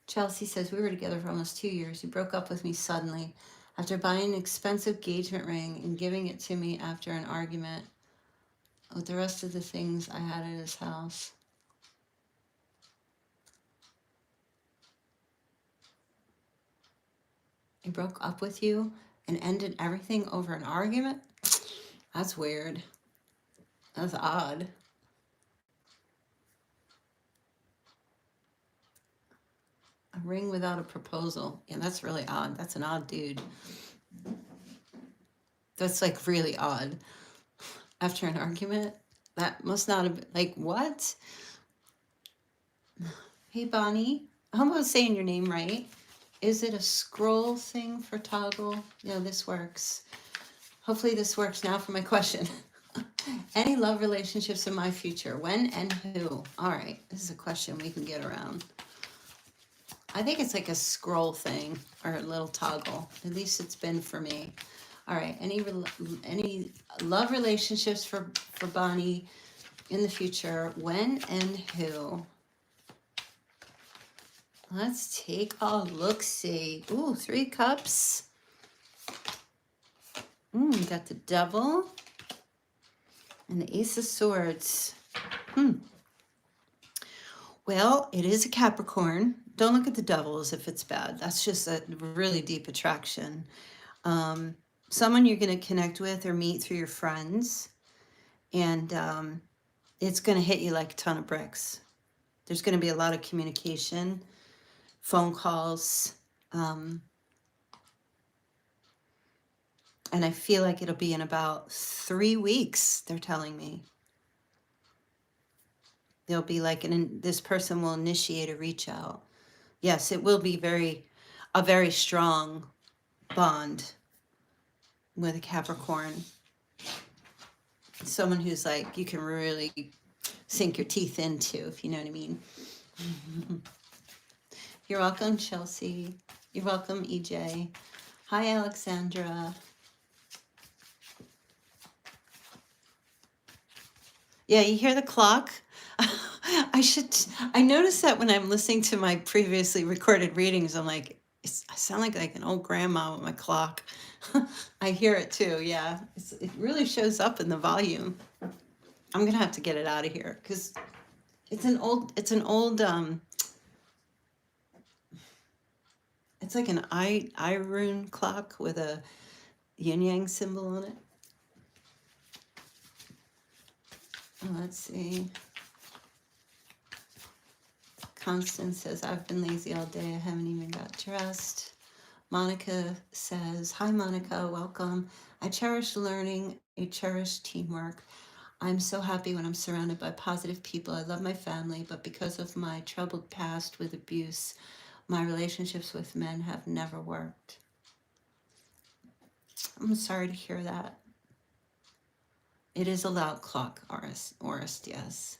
Chelsea says, we were together for almost 2 years. He broke up with me suddenly after buying an expensive engagement ring and giving it to me after an argument with the rest of the things I had at his house. He broke up with you and ended everything over an argument? That's weird. That's odd. A ring without a proposal. Yeah, that's really odd. That's an odd dude. That's like really odd. After an argument? That must not have been, like, what? Hey, Bonnie. I'm almost saying your name right. Is it a scroll thing for toggle? No, this works. Hopefully this works now for my question. Any love relationships in my future? When and who? All right, this is a question we can get around. I think it's like a scroll thing or a little toggle. At least it's been for me. All right. Any love relationships for Bonnie in the future? When and who? Let's take a look-see. Ooh, 3 cups. We got the Devil and the Ace of Swords. Well, it is a Capricorn. Don't look at the Devil as if it's bad. That's just a really deep attraction. Someone you're going to connect with or meet through your friends. And it's going to hit you like a ton of bricks. There's going to be a lot of communication, phone calls. And I feel like it'll be in about 3 weeks, they're telling me. There'll be like this person will initiate a reach out. Yes, it will be a very strong bond with a Capricorn. Someone who's like, you can really sink your teeth into, if you know what I mean. You're welcome, Chelsea. You're welcome, EJ. Hi, Alexandra. Yeah, you hear the clock? I noticed that when I'm listening to my previously recorded readings, I'm like, I sound like an old grandma with my clock. I hear it too, yeah. It really shows up in the volume. I'm gonna have to get it out of here because it's an old, it's like an I-rune clock with a yin yang symbol on it. Let's see. Constance says, I've been lazy all day. I haven't even got dressed. Monica says, hi, Monica, welcome. I cherish learning. I cherish teamwork. I'm so happy when I'm surrounded by positive people. I love my family, but because of my troubled past with abuse, my relationships with men have never worked. I'm sorry to hear that. It is a loud clock, Orist, yes.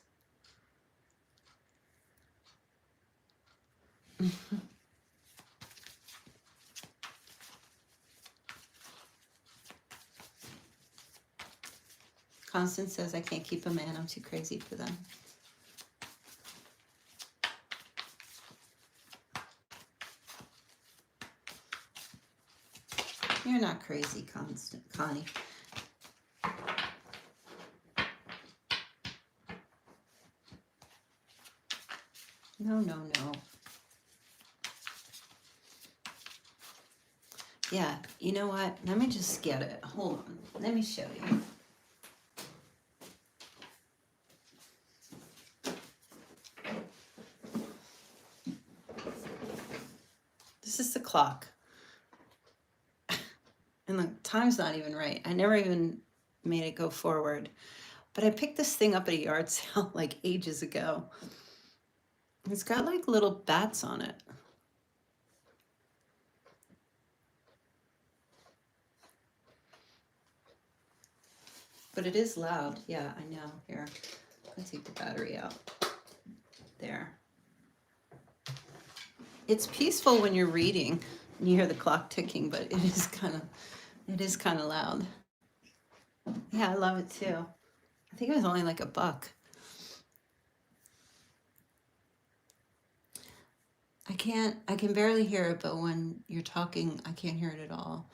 Constance says, I can't keep a man. I'm too crazy for them. You're not crazy, Connie. No. Yeah, you know what? Let me just get it. Hold on. Let me show you. This is the clock. And the time's not even right. I never even made it go forward. But I picked this thing up at a yard sale like ages ago. It's got like little bats on it. But it is loud. Yeah, I know. Here, I'll take the battery out. There. It's peaceful when you're reading and you hear the clock ticking, but it is kind of loud. Yeah, I love it too. I think it was only like $1. I can barely hear it, but when you're talking, I can't hear it at all.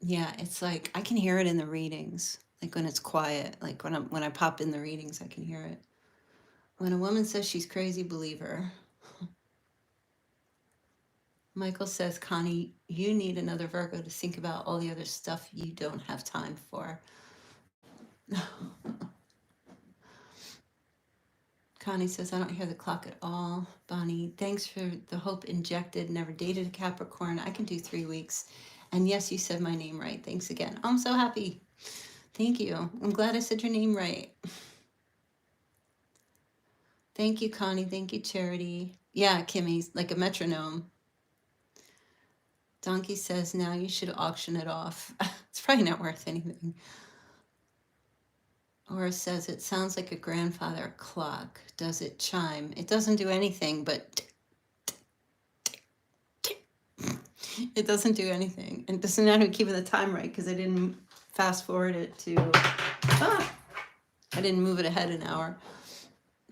Yeah, it's like I can hear it in the readings, like when it's quiet, like when I pop in the readings, I can hear it. When a woman says she's crazy, believe her. Michael says, Connie, you need another Virgo to think about all the other stuff you don't have time for. Connie says, I don't hear the clock at all. Bonnie, thanks for the hope injected. Never dated a Capricorn. I can do 3 weeks. And yes, you said my name right. Thanks again. I'm so happy. Thank you. I'm glad I said your name right. Thank you, Connie. Thank you, Charity. Yeah, Kimmy, like a metronome. Donkey says, now you should auction it off. It's probably not worth anything. Or says, it sounds like a grandfather clock. Does it chime? It doesn't do anything but It doesn't do anything. And it doesn't know how to keep the time right because I didn't fast forward it to, I didn't move it ahead an hour.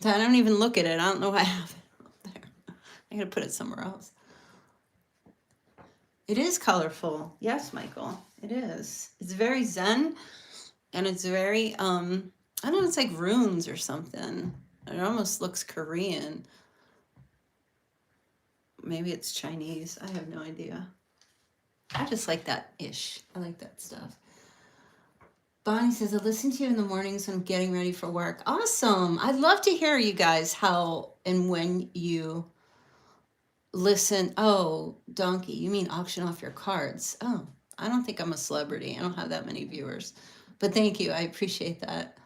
So I don't even look at it. I don't know why I have it up there. I gotta put it somewhere else. It is colorful. Yes, Michael, it is. It's very zen and it's very, I don't know, it's like runes or something. It almost looks Korean. Maybe it's Chinese. I have no idea. I just like that ish. I like that stuff. Bonnie says, I listen to you in the mornings when I'm getting ready for work. Awesome. I'd love to hear you guys how and when you listen. Oh, Donkey, you mean auction off your cards? Oh, I don't think I'm a celebrity. I don't have that many viewers. But thank you. I appreciate that.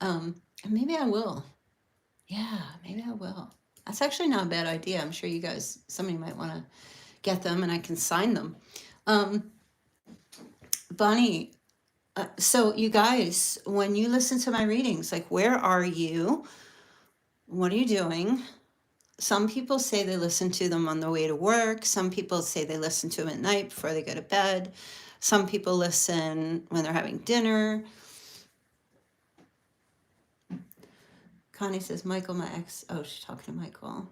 And maybe I will. Yeah, maybe I will. That's actually not a bad idea. I'm sure you guys, somebody might want to get them and I can sign them. Bonnie, so you guys, when you listen to my readings, like where are you? What are you doing? Some people say they listen to them on the way to work. Some people say they listen to them at night before they go to bed. Some people listen when they're having dinner. Connie says, Michael, my ex, oh, she's talking to Michael.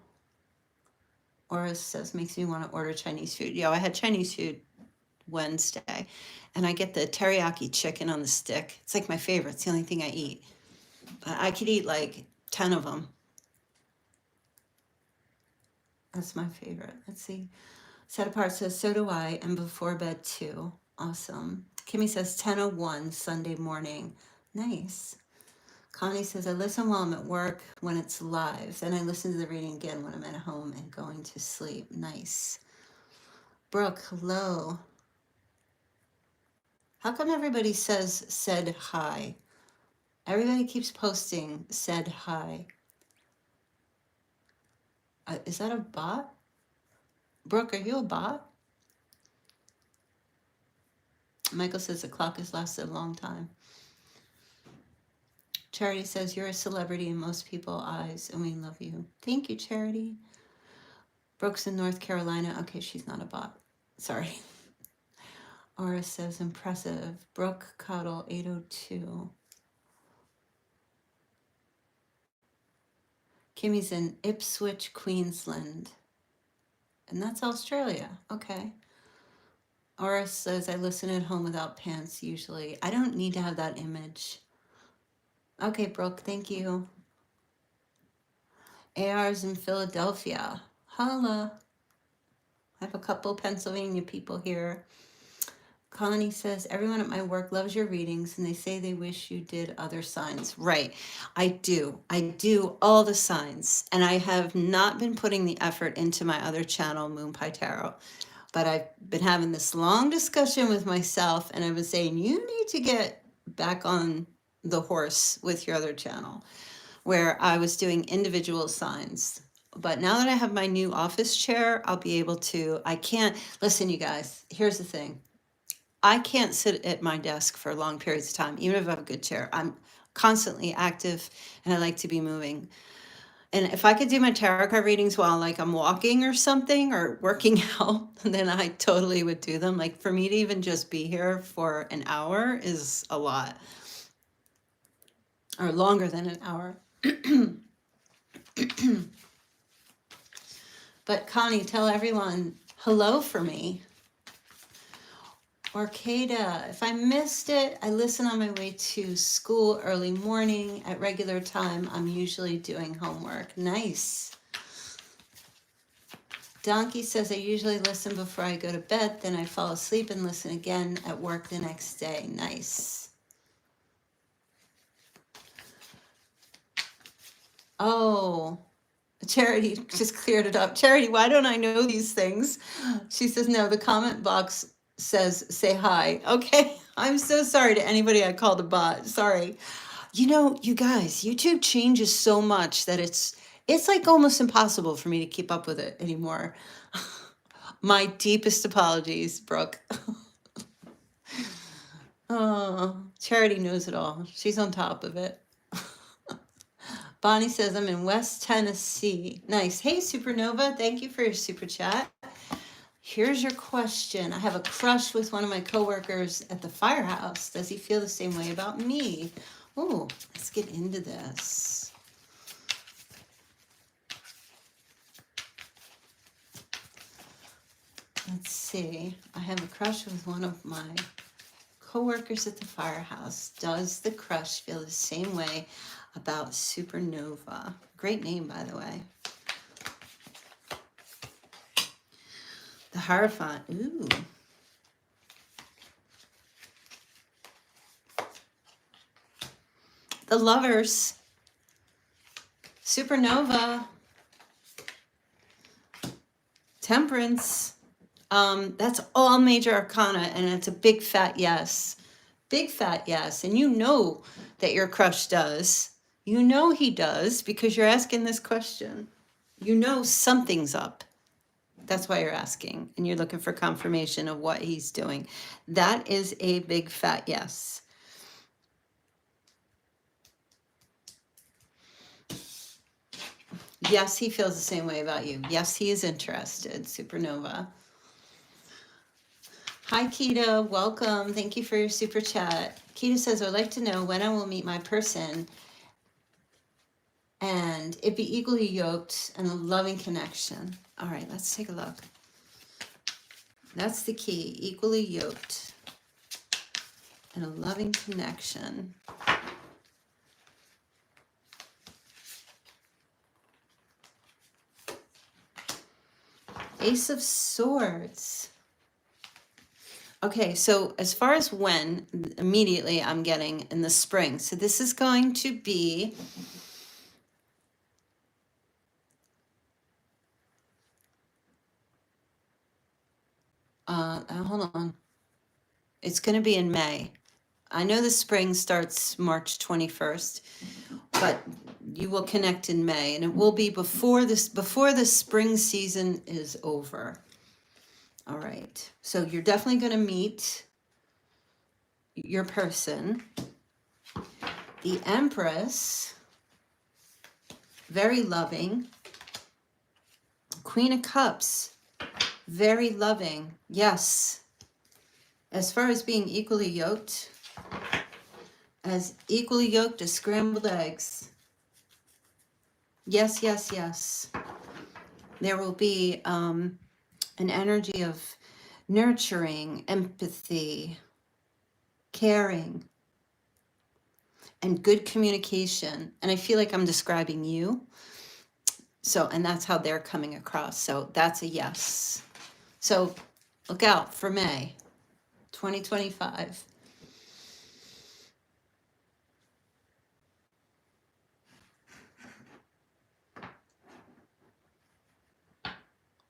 Aura says, makes me want to order Chinese food. Yeah, I had Chinese food Wednesday, and I get the teriyaki chicken on the stick. It's like my favorite. It's the only thing I eat. I could eat like 10 of them. That's my favorite. Let's see. Set Apart says, so do I, and before bed too. Awesome. Kimmy says, 10:01 Sunday morning. Nice. Connie says, I listen while I'm at work when it's live. Then I listen to the reading again when I'm at home and going to sleep. Nice. Brooke, hello. How come everybody said hi? Everybody keeps posting said hi. Is that a bot? Brooke, are you a bot? Michael says the clock has lasted a long time. Charity says you're a celebrity in most people's eyes and we love you. Thank you, Charity. Brooke's in North Carolina. Okay, she's not a bot. Sorry. Aura says impressive. Brooke Cottle 802. Kimmy's in Ipswich, Queensland. And that's Australia. Okay. Aura says I listen at home without pants usually. I don't need to have that image. Okay, Brooke, thank you. AR's in Philadelphia. Holla. I have a couple Pennsylvania people here. Connie says, everyone at my work loves your readings and they say they wish you did other signs. Right. I do. I do all the signs. And I have not been putting the effort into my other channel, Moon Pie Tarot. But I've been having this long discussion with myself and I've been saying, you need to get back on the horse with your other channel where I was doing individual signs. But now that I have my new office chair, I'll be able to, I can't, listen, you guys, here's the thing. I can't sit at my desk for long periods of time, even if I have a good chair. I'm constantly active and I like to be moving. And if I could do my tarot card readings while like I'm walking or something or working out, then I totally would do them. Like for me to even just be here for an hour is a lot. Or longer than an hour. But Connie, tell everyone hello for me. Orcada, if I missed it, I listen on my way to school early morning. At regular time, I'm usually doing homework. Nice. Donkey says I usually listen before I go to bed, then I fall asleep and listen again at work the next day. Nice. Oh, Charity just cleared it up. Charity, why don't I know these things? She says, no, the comment box says, say hi. Okay, I'm so sorry to anybody I called a bot. Sorry. You know, you guys, YouTube changes so much that it's like almost impossible for me to keep up with it anymore. My deepest apologies, Brooke. Oh, Charity knows it all. She's on top of it. Bonnie says, I'm in West Tennessee. Nice. Hey, Supernova. Thank you for your super chat. Here's your question. I have a crush with one of my coworkers at the firehouse. Does he feel the same way about me? Oh, let's get into this. Let's see. I have a crush with one of my coworkers at the firehouse. Does the crush feel the same way about Supernova? Great name, by the way. The Hierophant. Ooh. The Lovers. Supernova. Temperance. That's all major arcana, and it's a big fat yes. Big fat yes. And you know that your crush does. You know he does because you're asking this question. You know something's up. That's why you're asking, and you're looking for confirmation of what he's doing. That is a big fat yes. Yes, he feels the same way about you. Yes, he is interested. Supernova. Hi, Kita. Welcome. Thank you for your super chat. Kita says, I'd like to know when I will meet my person and it be equally yoked and a loving connection. All right, let's take a look. That's the key. Equally yoked and a loving connection. Ace of Swords. Okay, so as far as when, immediately I'm getting in the spring. So this is going to be hold on. It's going to be in May. I know the spring starts March 21st, but you will connect in May, and it will be before the spring season is over. All right. So you're definitely going to meet your person. The Empress, very loving. Queen of Cups, very loving. Yes. As far as being equally yoked, as scrambled eggs. Yes, yes, yes. There will be an energy of nurturing, empathy, caring, and good communication. And I feel like I'm describing you. So, and that's how they're coming across. So that's a yes. So look out for May 2025.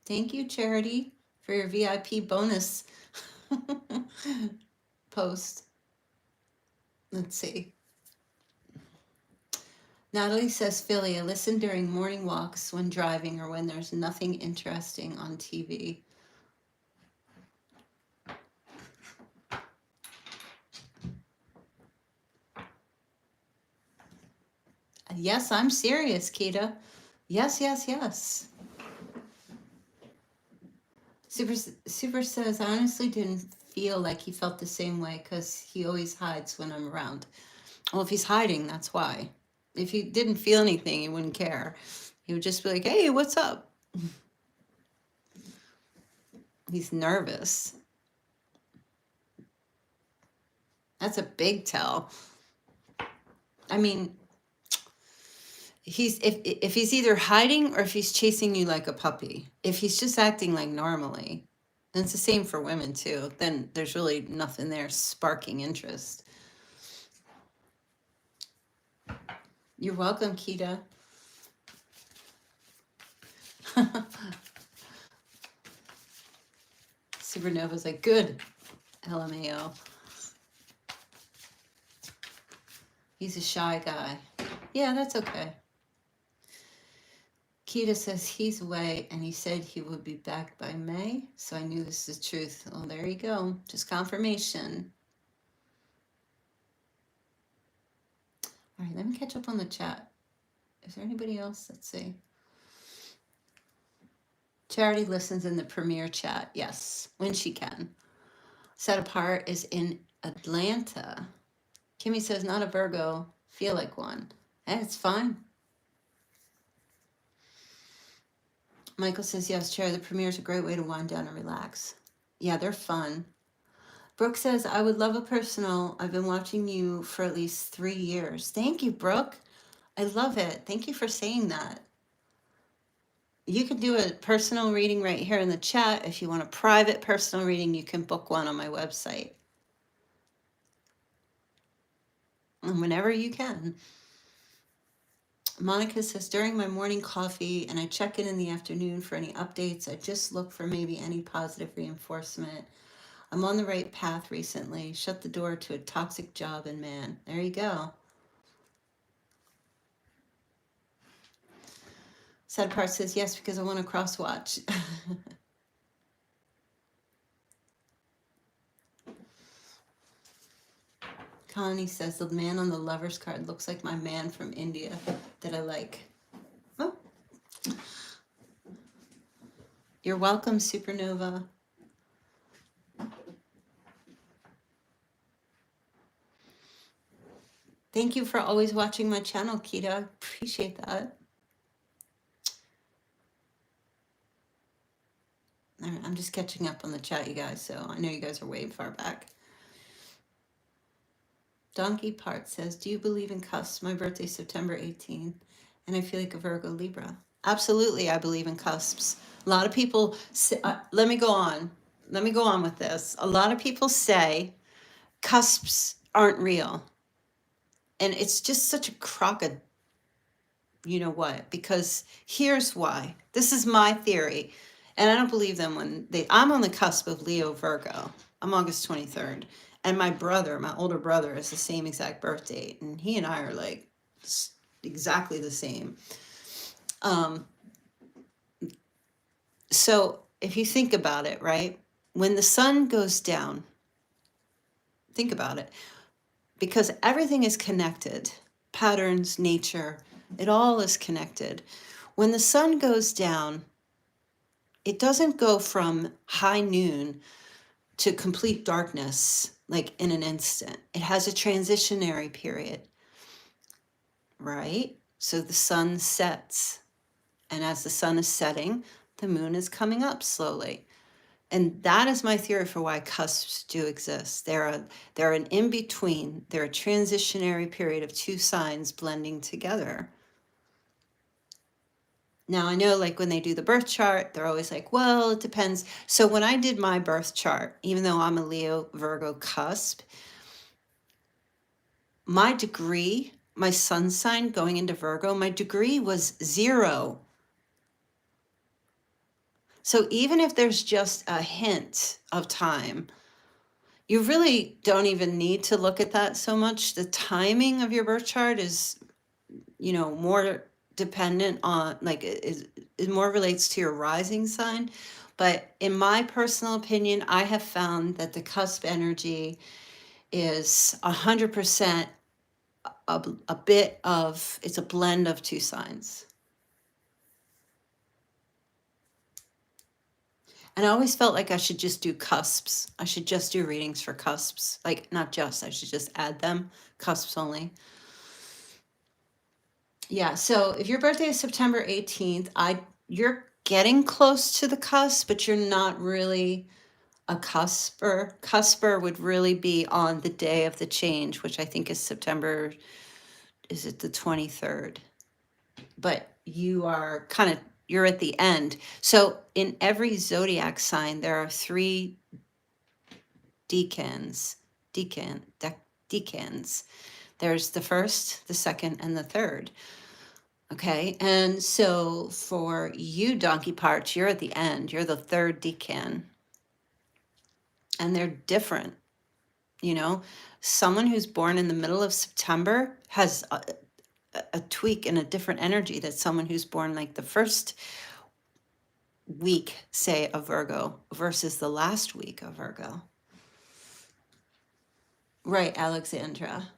Thank you, Charity, for your VIP bonus post. Let's see. Natalie says, Philly, I listen during morning walks when driving or when there's nothing interesting on TV. Yes, I'm serious, Kita. Yes, yes, yes. Super says, I honestly didn't feel like he felt the same way because he always hides when I'm around. Well, if he's hiding, that's why. If he didn't feel anything, he wouldn't care. He would just be like, hey, what's up? He's nervous. That's a big tell. I mean, if he's either hiding or if he's chasing you like a puppy. If he's just acting like normally, and it's the same for women too, then there's really nothing there sparking interest. You're welcome, Kita. Supernova's like, good, LMAO. He's a shy guy. Yeah, that's okay. Kita says he's away and he said he would be back by May. So I knew this is the truth. Oh, there you go. Just confirmation. All right, let me catch up on the chat. Is there anybody else? Let's see. Charity listens in the premiere chat. Yes, when she can. Set Apart is in Atlanta. Kimmy says, not a Virgo. Feel like one. And it's fine. Michael says, yes, Chair, the premiere is a great way to wind down and relax. Yeah, they're fun. Brooke says, I would love a personal. I've been watching you for at least 3 years. Thank you, Brooke. I love it. Thank you for saying that. You can do a personal reading right here in the chat. If you want a private personal reading, you can book one on my website. And whenever you can. Monica says, during my morning coffee, and I check in the afternoon for any updates. I just look for maybe any positive reinforcement. I'm on the right path recently. Shut the door to a toxic job and man. There you go. Sad Part says, yes, because I want to cross watch. Connie says, the man on the lover's card looks like my man from India that I like. Oh. You're welcome, Supernova. Thank you for always watching my channel, Kita. Appreciate that. All right, I'm just catching up on the chat, you guys, so I know you guys are way far back. Donkey Part says, do you believe in cusps? My birthday's September 18th, and I feel like a Virgo Libra. Absolutely, I believe in cusps. A lot of people say, let me go on with this. A lot of people say cusps aren't real. And it's just such a crock of you know what, because here's why. This is my theory. And I don't believe them when I'm on the cusp of Leo Virgo. I'm August 23rd. And my brother, my older brother, is the same exact birth date. And he and I are like exactly the same. So if you think about it, right? When the sun goes down, think about it. Because everything is connected. Patterns, nature, it all is connected. When the sun goes down, it doesn't go from high noon to complete darkness like in an instant. It has a transitionary period, right? So the sun sets, and as the sun is setting, the moon is coming up slowly. And that is my theory for why cusps do exist. They're an in-between. They're a transitionary period of two signs blending together. Now, I know like when they do the birth chart, they're always like, well, it depends. So when I did my birth chart, even though I'm a Leo Virgo cusp, my degree, my sun sign going into Virgo, my degree was 0. So even if there's just a hint of time, you really don't even need to look at that so much. The timing of your birth chart is, more dependent on, like, it more relates to your rising sign. But in my personal opinion, I have found that the cusp energy is 100% a bit of, it's a blend of two signs. And I always felt like I should just do cusps. I should just do readings for cusps. Like, not just, I should just add them, cusps only. Yeah, so if your birthday is September 18th, you're getting close to the cusp, but you're not really a cusper. Cusper would really be on the day of the change, which I think is September, is it the 23rd? But you are you're at the end. So in every zodiac sign, there are 3 decans. There's the first, the second, and the third. Okay, and so for you, Donkey Parts, you're at the end. You're the third decan. And they're different. Someone who's born in the middle of September has a tweak and a different energy than someone who's born like the first week, say, of Virgo versus the last week of Virgo. Right, Alexandra,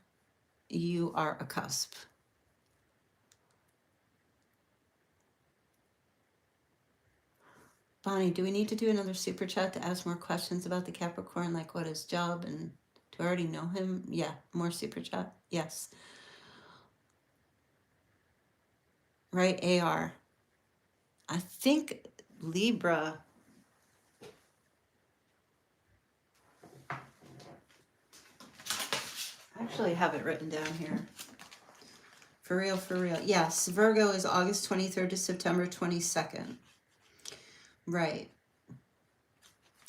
you are a cusp. Bonnie, do we need to do another super chat to ask more questions about the Capricorn, like what his job, and do I already know him? Yeah, more super chat. Yes. Right, AR. I think Libra. I actually have it written down here. For real, for real. Yes, Virgo is August 23rd to September 22nd. Right.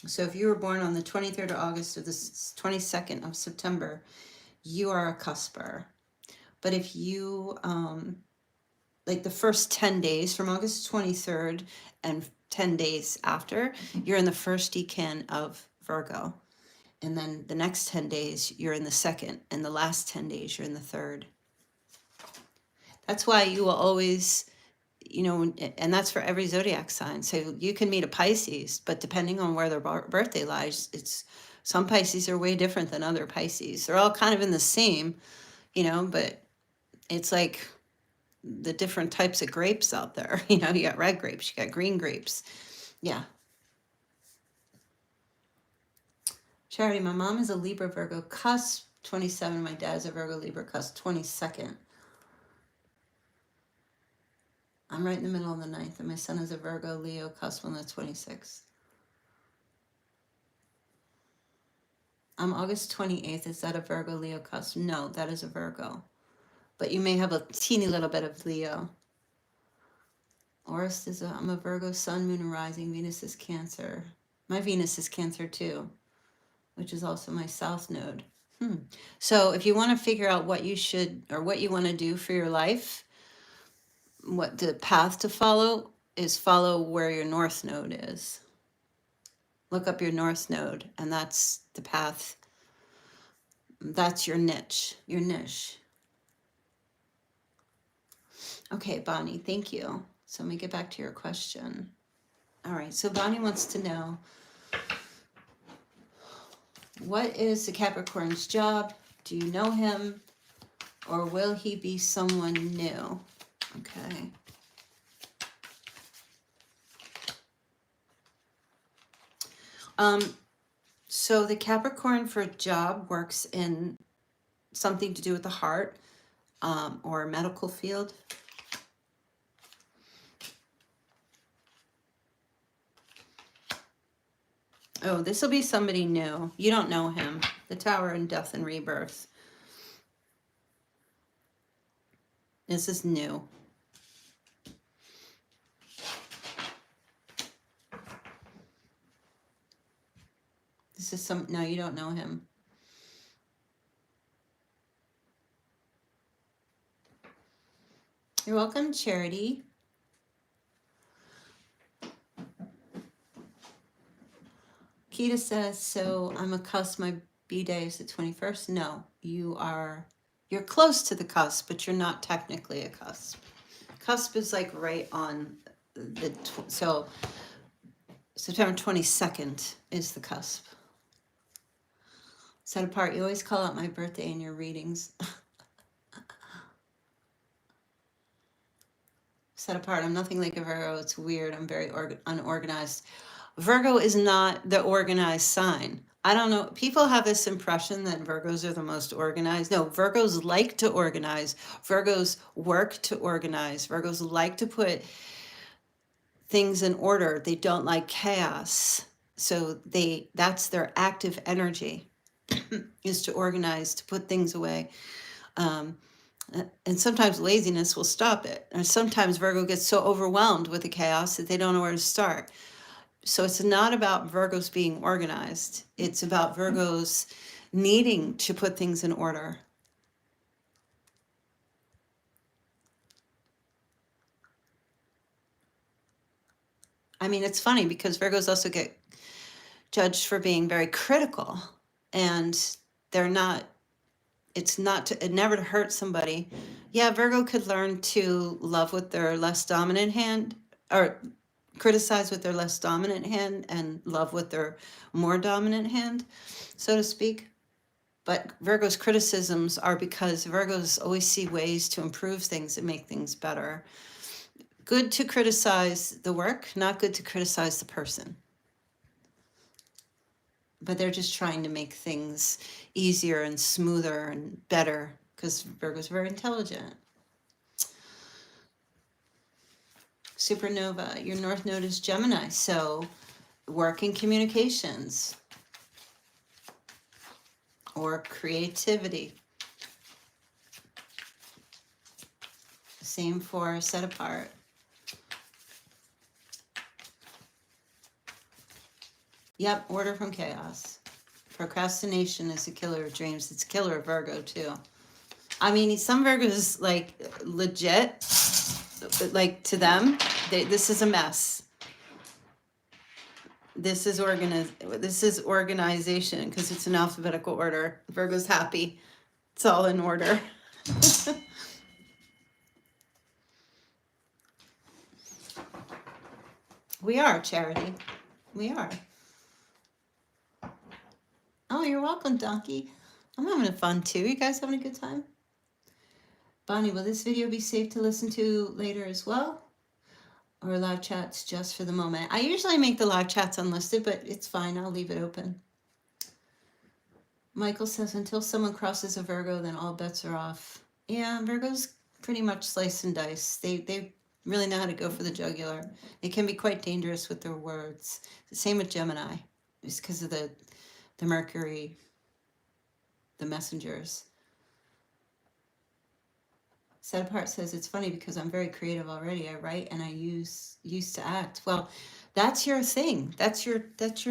So if you were born on the 23rd of August or the 22nd of September, you are a cusper. But if you, like the first 10 days from August 23rd and 10 days after, you're in the first decan of Virgo. And then the next 10 days, you're in the second. And the last 10 days, you're in the third. That's why you will always, you know, and that's for every zodiac sign. So you can meet a Pisces, but depending on where their birthday lies, it's some Pisces are way different than other Pisces. They're all kind of in the same, you know, but it's like the different types of grapes out there. You know, you got red grapes, you got green grapes. Yeah. Charity, my mom is a Libra Virgo cusp 27. My dad's a Virgo Libra cusp 22nd. I'm right in the middle of the 9th, and my son is a Virgo Leo cusp on the 26th. I'm August 28th. Is that a Virgo Leo cusp? No, that is a Virgo. But you may have a teeny little bit of Leo. Oris is I'm a Virgo, sun, moon, and rising. Venus is Cancer. My Venus is Cancer too, which is also my south node. So if you want to figure out what you should or what you want to do for your life, what the path to follow is, follow where your north node is. Look up your north node, and that's the path. That's your niche, Okay, Bonnie, thank you. So let me get back to your question. All right, so Bonnie wants to know, what is the Capricorn's job? Do you know him? Or will he be someone new? Okay. So the Capricorn for job works in something to do with the heart, or medical field. Oh, this will be somebody new. You don't know him. The Tower in Death and Rebirth. This is new. This is no, you don't know him. You're welcome, Charity. Keita says, so I'm a cusp, my B-day is the 21st. No, you're close to the cusp, but you're not technically a cusp. Cusp is like right on the, so September 22nd is the cusp. Set apart, you always call out my birthday in your readings. Set apart, I'm nothing like a Virgo, it's weird, I'm very unorganized. Virgo is not the organized sign. I don't know, people have this impression that Virgos are the most organized. No, Virgos like to organize. Virgos work to organize. Virgos like to put things in order. They don't like chaos. So that's their active energy, is to organize, to put things away. And sometimes laziness will stop it. And sometimes Virgo gets so overwhelmed with the chaos that they don't know where to start. So it's not about Virgos being organized. It's about Virgos needing to put things in order. I mean, it's funny because Virgos also get judged for being very critical, and they're not, it never to hurt somebody. Yeah, Virgo could learn to love with their less dominant hand, or criticize with their less dominant hand and love with their more dominant hand, so to speak. But Virgo's criticisms are because Virgos always see ways to improve things and make things better. Good to criticize the work, not good to criticize the person. But they're just trying to make things easier and smoother and better because Virgo's very intelligent. Supernova, your North Node is Gemini, so working communications or creativity. Same for Set Apart. Yep, Order from Chaos. Procrastination is a killer of dreams. It's a killer of Virgo too. I mean, some Virgos like legit, like to them, this is a mess. This is organization because it's an alphabetical order. Virgo's happy. It's all in order. We are, Charity. We are. Oh, you're welcome, Donkey. I'm having fun too. You guys having a good time? Bonnie, will this video be safe to listen to later as well? Or live chats just for the moment? I usually make the live chats unlisted, but it's fine. I'll leave it open. Michael says, until someone crosses a Virgo, then all bets are off. Yeah, Virgos pretty much slice and dice. They really know how to go for the jugular. They can be quite dangerous with their words. The same with Gemini. It's because of the Mercury, the messengers. Set Apart says, it's funny because I'm very creative already. I write and I used to act. Well, that's your thing. That's your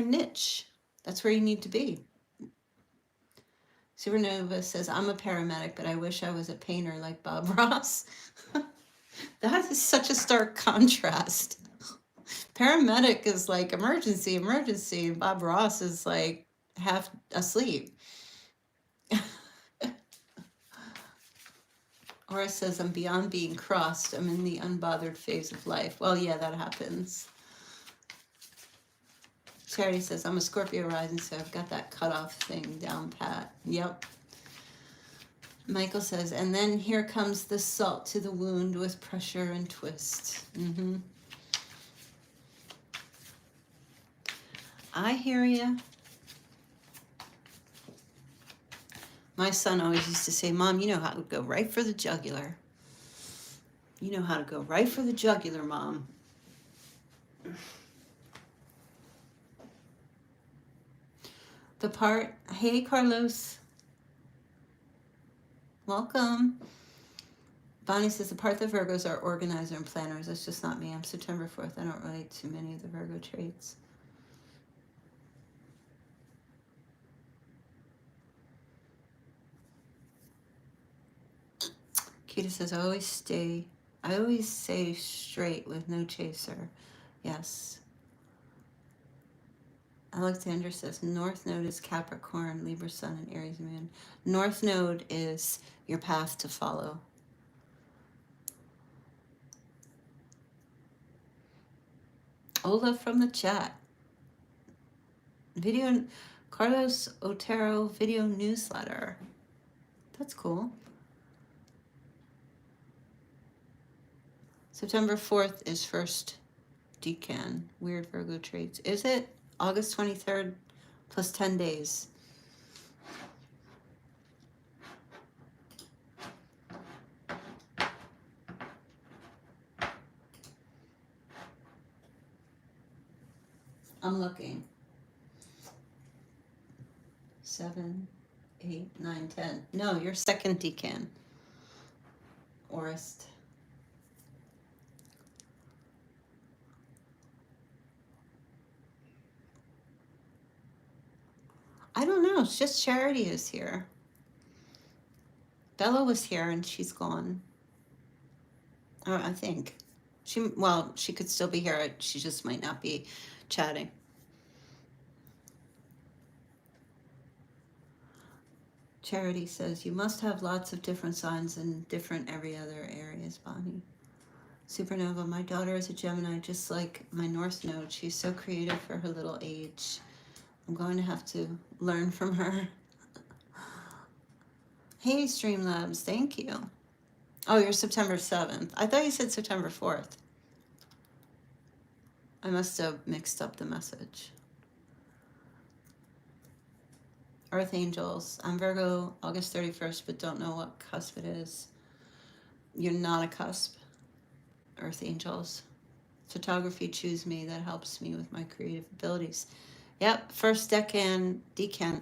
niche. That's where you need to be. Supernova says, I'm a paramedic, but I wish I was a painter like Bob Ross. That is such a stark contrast. Paramedic is like emergency. And Bob Ross is like half asleep. Aura says, I'm beyond being crossed. I'm in the unbothered phase of life. Well, yeah, that happens. Charity says, I'm a Scorpio rising, so I've got that cutoff thing down pat. Yep. Michael says, and then here comes the salt to the wound with pressure and twist. Mm-hmm. I hear you. My son always used to say, Mom, you know how to go right for the jugular. You know how to go right for the jugular, Mom. The part, hey, Carlos. Welcome. Bonnie says, the part that Virgos are organizer and planners. That's just not me. I'm September 4th. I don't relate to many of the Virgo traits. Kita says, I always say straight with no chaser. Yes. Alexander says, North Node is Capricorn, Libra Sun, and Aries Moon. North Node is your path to follow. Ola from the chat. Carlos Otero video newsletter. That's cool. September 4th is first decan. Weird Virgo traits. Is it? August 23rd plus 10 days. I'm looking. 7, 8, 9, 10. No, you're second decan. Orist. I don't know. It's just Charity is here. Bella was here and she's gone. Oh, I think. She could still be here. She just might not be chatting. Charity says, you must have lots of different signs in different every other areas, Bonnie. Supernova, my daughter is a Gemini, just like my North Node. She's so creative for her little age. I'm going to have to learn from her. Hey, Streamlabs, thank you. Oh, you're September 7th. I thought you said September 4th. I must have mixed up the message. Earth angels. I'm Virgo, August 31st, but don't know what cusp it is. You're not a cusp. Earth angels. Photography, choose me. That helps me with my creative abilities. Yep, first decan.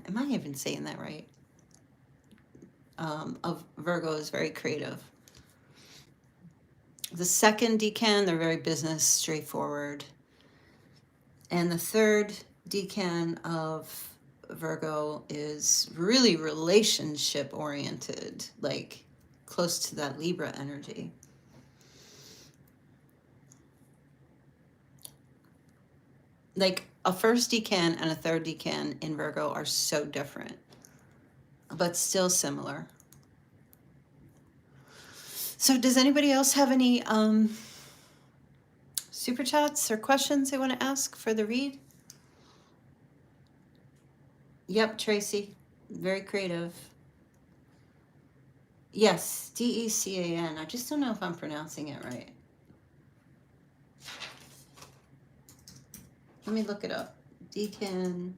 Am I even saying that right? Of Virgo is very creative. The second decan, they're very business, straightforward. And the third decan of Virgo is really relationship oriented, like close to that Libra energy. Like a first decan and a third decan in Virgo are so different, but still similar. So does anybody else have any super chats or questions they want to ask for the read? Yep, Tracy, very creative. Yes, DECAN. I just don't know if I'm pronouncing it right. Let me look it up. Decan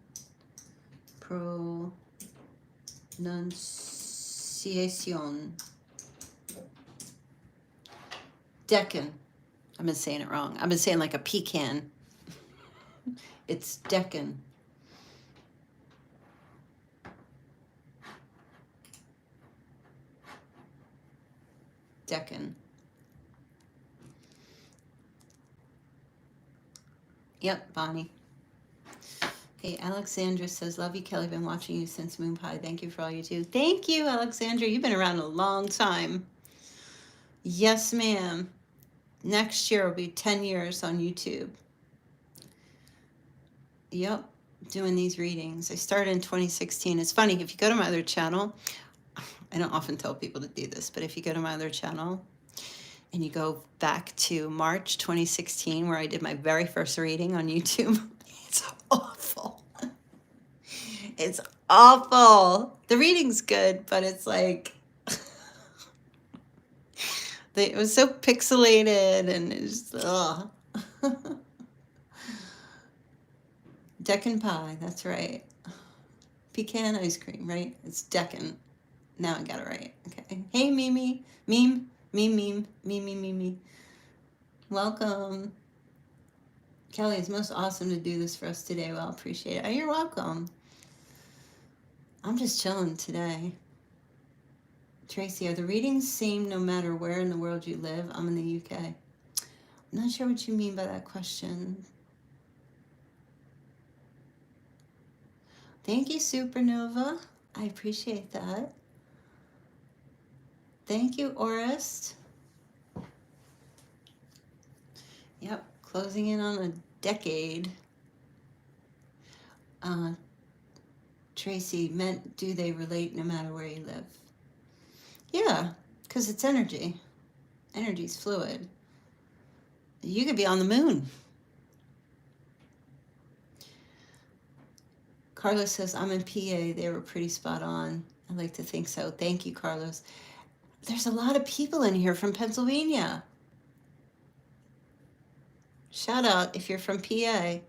pronunciation. Decan. I've been saying it wrong. I've been saying like a pecan. It's decan. Decan. Yep, Bonnie. Hey, Alexandra says, love you, Kelly. Been watching you since Moon Pie. Thank you for all you do. Thank you, Alexandra. You've been around a long time. Yes, ma'am. Next year will be 10 years on YouTube. Yep, doing these readings. I started in 2016. It's funny, if you go to my other channel, I don't often tell people to do this, but if you go to my other channel and you go back to March 2016, where I did my very first reading on YouTube, it's awful. It's awful. The reading's good, but it's like, it was so pixelated and it's ugh. Deccan pie, that's right. Pecan ice cream, right? It's Deccan. Now I got it right. Okay. Hey, Mimi. Meme. Welcome. Kelly, it's most awesome to do this for us today. Well, appreciate it. Oh, you're welcome. I'm just chilling today. Tracy, are the readings same no matter where in the world you live? I'm in the UK. I'm not sure what you mean by that question. Thank you, Supernova. I appreciate that. Thank you, Orist. Yep, closing in on a decade. Tracy, meant do they relate no matter where you live? Yeah, because it's energy. Energy's fluid. You could be on the moon. Carlos says, I'm in PA. They were pretty spot on. I like to think so. Thank you, Carlos. There's a lot of people in here from Pennsylvania. Shout out if you're from PA.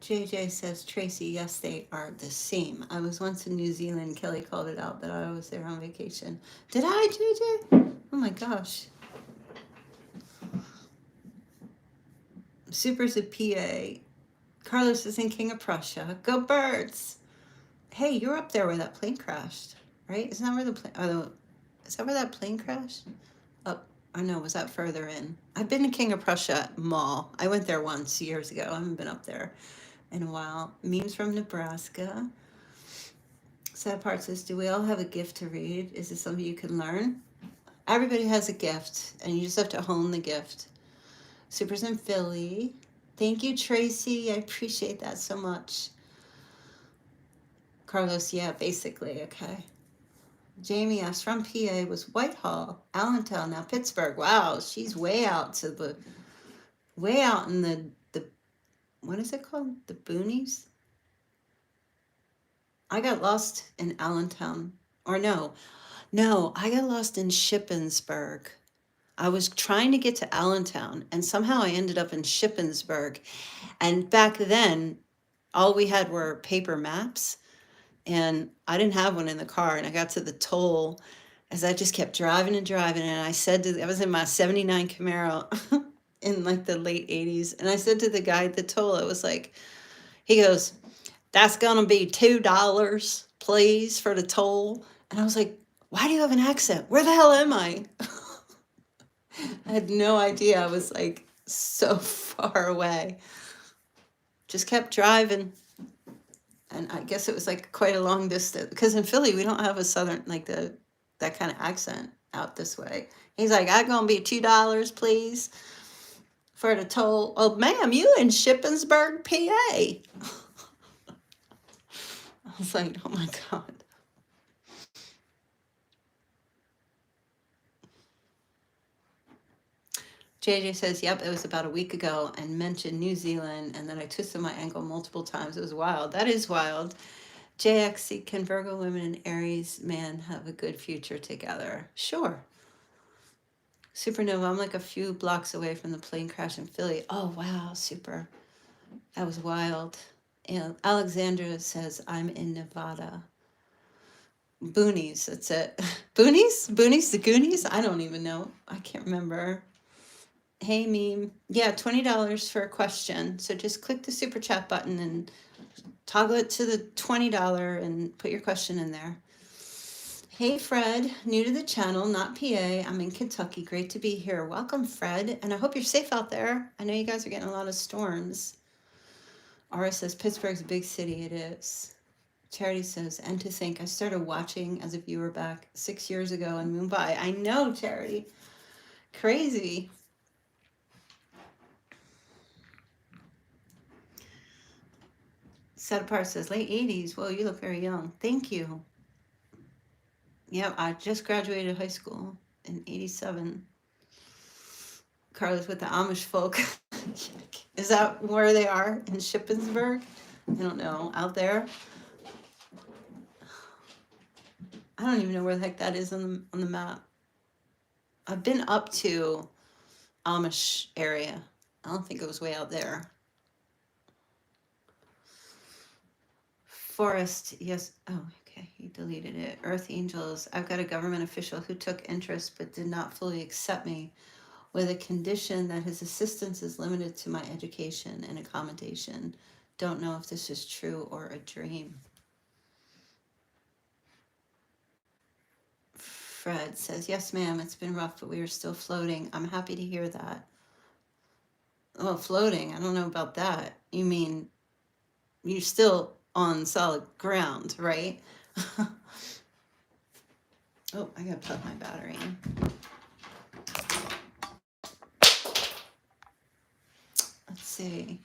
JJ says, Tracy, yes, they are the same. I was once in New Zealand. Kelly called it out that I was there on vacation. Did I, JJ? Oh my gosh. Super's a PA. Carlos is in King of Prussia. Go Birds. Hey, you're up there where that plane crashed, right? Isn't that where the plane, is that where that plane crashed? Up, I know, was that further in? I've been to King of Prussia Mall. I went there once years ago. I haven't been up there in a while. Memes from Nebraska. Sad Part says, do we all have a gift to read? Is this something you can learn? Everybody has a gift, and you just have to hone the gift. Super's in Philly. Thank you, Tracy. I appreciate that so much. Carlos, yeah, basically, okay. Jamie asked, from PA was Whitehall, Allentown, now Pittsburgh. Wow, she's way out in the what is it called? The boonies? I got lost in Allentown. Or no, I got lost in Shippensburg. I was trying to get to Allentown and somehow I ended up in Shippensburg. And back then, all we had were paper maps and I didn't have one in the car. And I got to the toll as I just kept driving and driving. And I said I was in my 79 Camaro in like the late 80s. And I said to the guy at the toll, it was like, he goes, that's going to be $2, please, for the toll. And I was like, why do you have an accent? Where the hell am I? I had no idea. I was like so far away. Just kept driving. And I guess it was like quite a long distance. Because in Philly, we don't have a southern, like that kind of accent out this way. He's like, I'm going to be $2, please, for the toll. Oh, ma'am, you in Shippensburg, PA. I was like, oh my God. JJ says, yep, it was about a week ago and mentioned New Zealand and then I twisted my ankle multiple times. It was wild. That is wild. JXC, can Virgo women and Aries man have a good future together? Sure. Supernova, I'm like a few blocks away from the plane crash in Philly. Oh, wow, super. That was wild. And Alexandra says, I'm in Nevada. Boonies, that's it. Boonies? Boonies, the Goonies? I don't even know. I can't remember. Hey, meme. Yeah, $20 for a question. So just click the super chat button and toggle it to the $20 and put your question in there. Hey, Fred, new to the channel, not PA. I'm in Kentucky. Great to be here. Welcome, Fred. And I hope you're safe out there. I know you guys are getting a lot of storms. Aura says, Pittsburgh's a big city. It is. Charity says, and to think, I started watching as a viewer back 6 years ago in Mumbai. I know, Charity. Crazy. Set apart says, late 80s. Whoa, you look very young. Thank you. Yeah, I just graduated high school in 87. Carla's with the Amish folk. Is that where they are? In Shippensburg? I don't know. Out there? I don't even know where the heck that is on the map. I've been up to Amish area. I don't think it was way out there. Forest, yes. Oh, okay. He deleted it. Earth Angels. I've got a government official who took interest but did not fully accept me with a condition that his assistance is limited to my education and accommodation. Don't know if this is true or a dream. Fred says, yes, ma'am, it's been rough, but we are still floating. I'm happy to hear that. Well, floating, I don't know about that. You mean you're still on solid ground, right? Oh, I gotta plug my battery in. Let's see.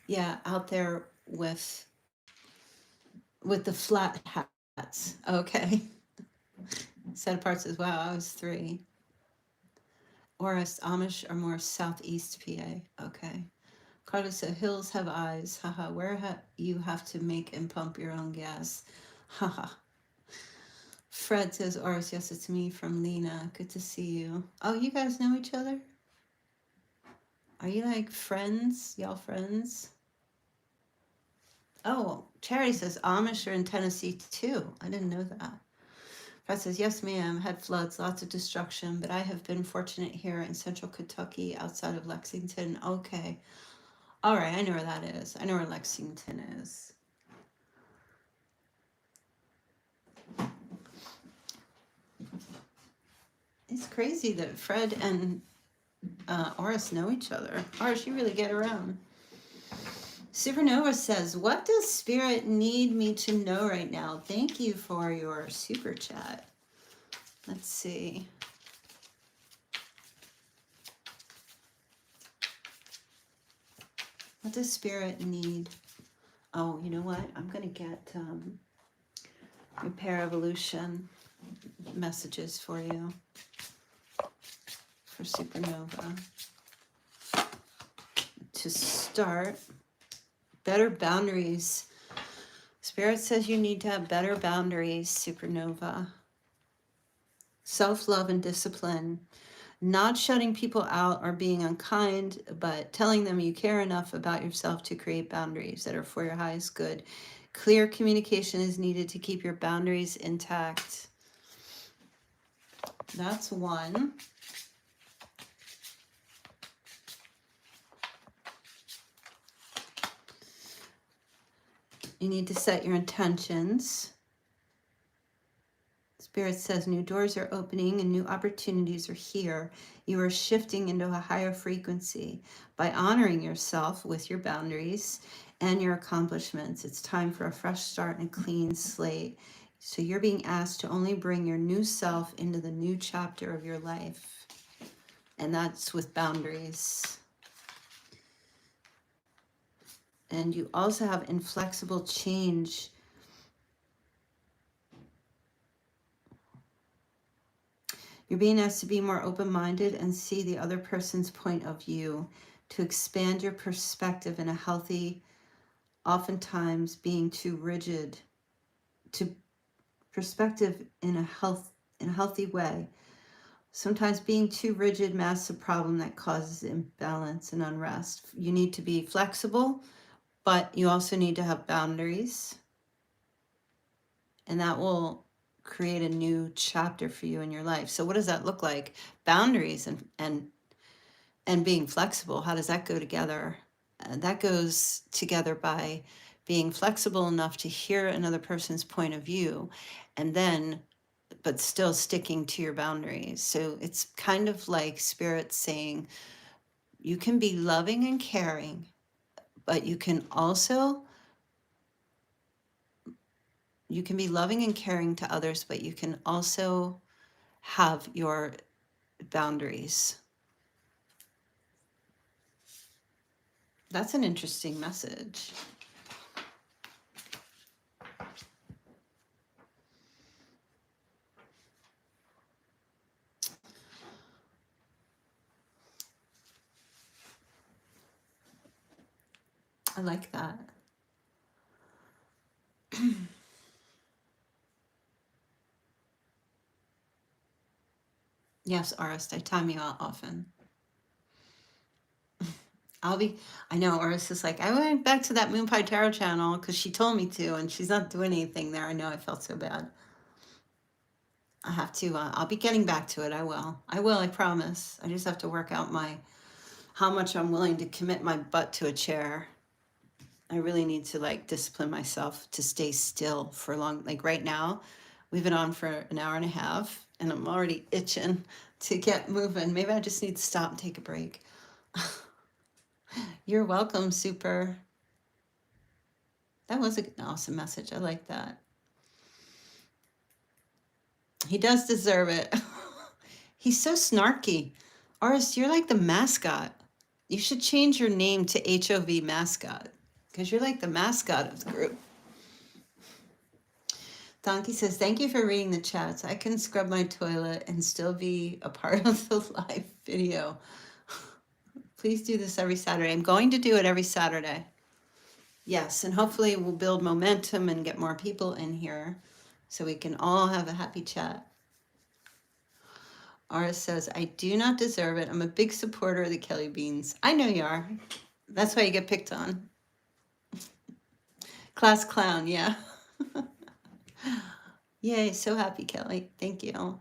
Yeah, out there with the flat hats. Okay. Set apart says, wow, I was 3. Oris, Amish are more southeast PA. Okay. Carter said, hills have eyes. Haha. Where you have to make and pump your own gas. Haha. Fred says, Oris, yes, it's me from Lena. Good to see you. Oh, you guys know each other? Are you like friends? Y'all friends? Oh, Charity says, Amish are in Tennessee too. I didn't know that. Fred says, yes, ma'am, had floods, lots of destruction, but I have been fortunate here in central Kentucky outside of Lexington. Okay. All right, I know where that is. I know where Lexington is. It's crazy that Fred and Oris know each other. Oris, you really get around. Supernova says, what does Spirit need me to know right now? Thank you for your super chat. Let's see. What does Spirit need? Oh, you know what? I'm going to get Repair Evolution messages for you. For Supernova. To start, Better boundaries. Spirit says you need to have better boundaries, Supernova. Self-love and discipline. Not shutting people out or being unkind, but telling them you care enough about yourself to create boundaries that are for your highest good. Clear communication is needed to keep your boundaries intact. That's one. You need to set your intentions. Spirit says new doors are opening and new opportunities are here. You are shifting into a higher frequency by honoring yourself with your boundaries and your accomplishments. It's time for a fresh start and a clean slate. So you're being asked to only bring your new self into the new chapter of your life. And that's with boundaries. And you also have inflexible change. You're being asked to be more open-minded and see the other person's point of view, to expand your perspective in a healthy, oftentimes being too rigid, to perspective in a healthy way. Sometimes being too rigid masks a problem that causes imbalance and unrest. You need to be flexible, but you also need to have boundaries. And that will create a new chapter for you in your life. So what does that look like? Boundaries and being flexible. How does that go together? That goes together by being flexible enough to hear another person's point of view, and then but still sticking to your boundaries. So it's kind of like Spirit saying you can be loving and caring, but you can be loving and caring to others, but you can also have your boundaries. That's an interesting message. I like that. Yes, Arist, I time you out often. I know Oris is like, I went back to that Moon Pie Tarot channel because she told me to, and she's not doing anything there. I know, I felt so bad. I have to, I'll be getting back to it. I will, I promise. I just have to work out how much I'm willing to commit my butt to a chair. I really need to like discipline myself to stay still for long. Like right now, we've been on for an hour and a half and I'm already itching to get moving. Maybe I just need to stop and take a break. You're welcome, Super. That was an awesome message. I like that. He does deserve it. He's so snarky. Oris, you're like the mascot. You should change your name to HOV mascot because you're like the mascot of the group. Donkey says, thank you for reading the chats. I can scrub my toilet and still be a part of the live video. Please do this every Saturday. I'm going to do it every Saturday. Yes, and hopefully we'll build momentum and get more people in here so we can all have a happy chat. Ara says, I do not deserve it. I'm a big supporter of the Kelly Beans. I know you are. That's why you get picked on. Class clown, yeah. Yay, so happy, Kelly. Thank you.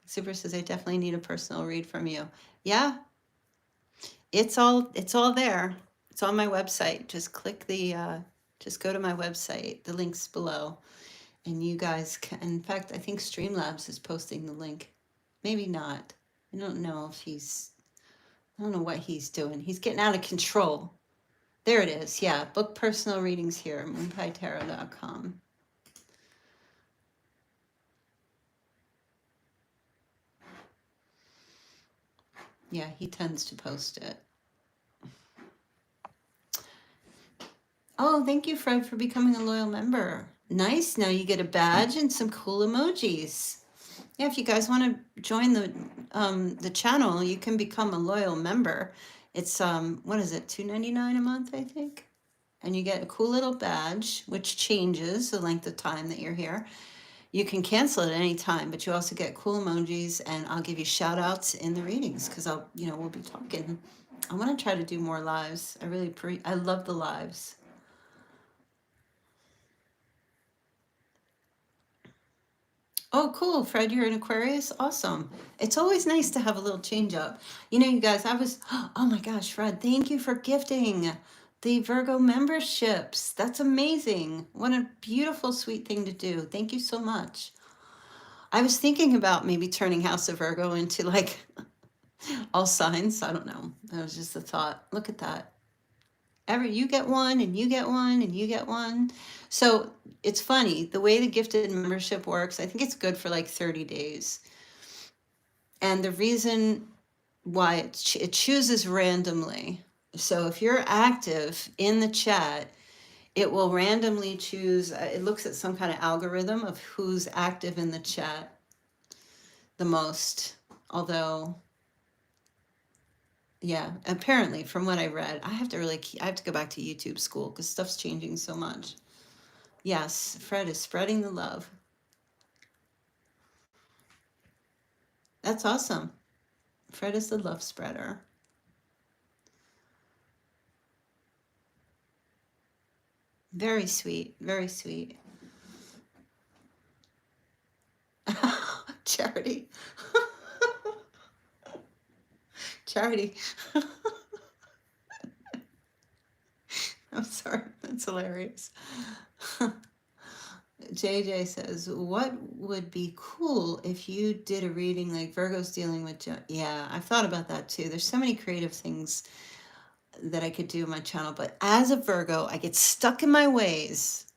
Super says, I definitely need a personal read from you. Yeah, it's all there. It's on my website. Just click just go to my website. The link's below. And you guys can, in fact, I think Streamlabs is posting the link. Maybe not. I don't know if I don't know what he's doing. He's getting out of control. There it is. Yeah, book personal readings here, moonpietarot.com. Yeah, he tends to post it. Oh, thank you, Fred, for becoming a loyal member. Nice. Now you get a badge and some cool emojis. Yeah, if you guys want to join the channel, you can become a loyal member. It's what is it, $2.99 a month, I think. and you get a cool little badge, which changes the length of time that you're here. You can cancel at any time, but you also get cool emojis, and I'll give you shout outs in the readings because we'll be talking. I want to try to do more lives. I love the lives. Oh, cool. Fred, you're an Aquarius? Awesome. It's always nice to have a little change up. You guys, oh my gosh, Fred, thank you for gifting the Virgo memberships. That's amazing. What a beautiful, sweet thing to do. Thank you so much. I was thinking about maybe turning House of Virgo into like all signs. I don't know. That was just a thought. Look at that. You get one, and you get one, and you get one. So it's funny the way the gifted membership works. I think it's good for like 30 days. And the reason why it chooses randomly. So if you're active in the chat, it will randomly choose. It looks at some kind of algorithm of who's active in the chat the most. Although, yeah, apparently from what I read, I have to go back to YouTube school because stuff's changing so much. Yes, Fred is spreading the love. That's awesome. Fred is the love spreader. Very sweet, very sweet. Charity. Charity. I'm sorry, that's hilarious. JJ says, what would be cool if you did a reading like Virgo's dealing with yeah, I've thought about that too. There's so many creative things that I could do on my channel, but as a Virgo, I get stuck in my ways.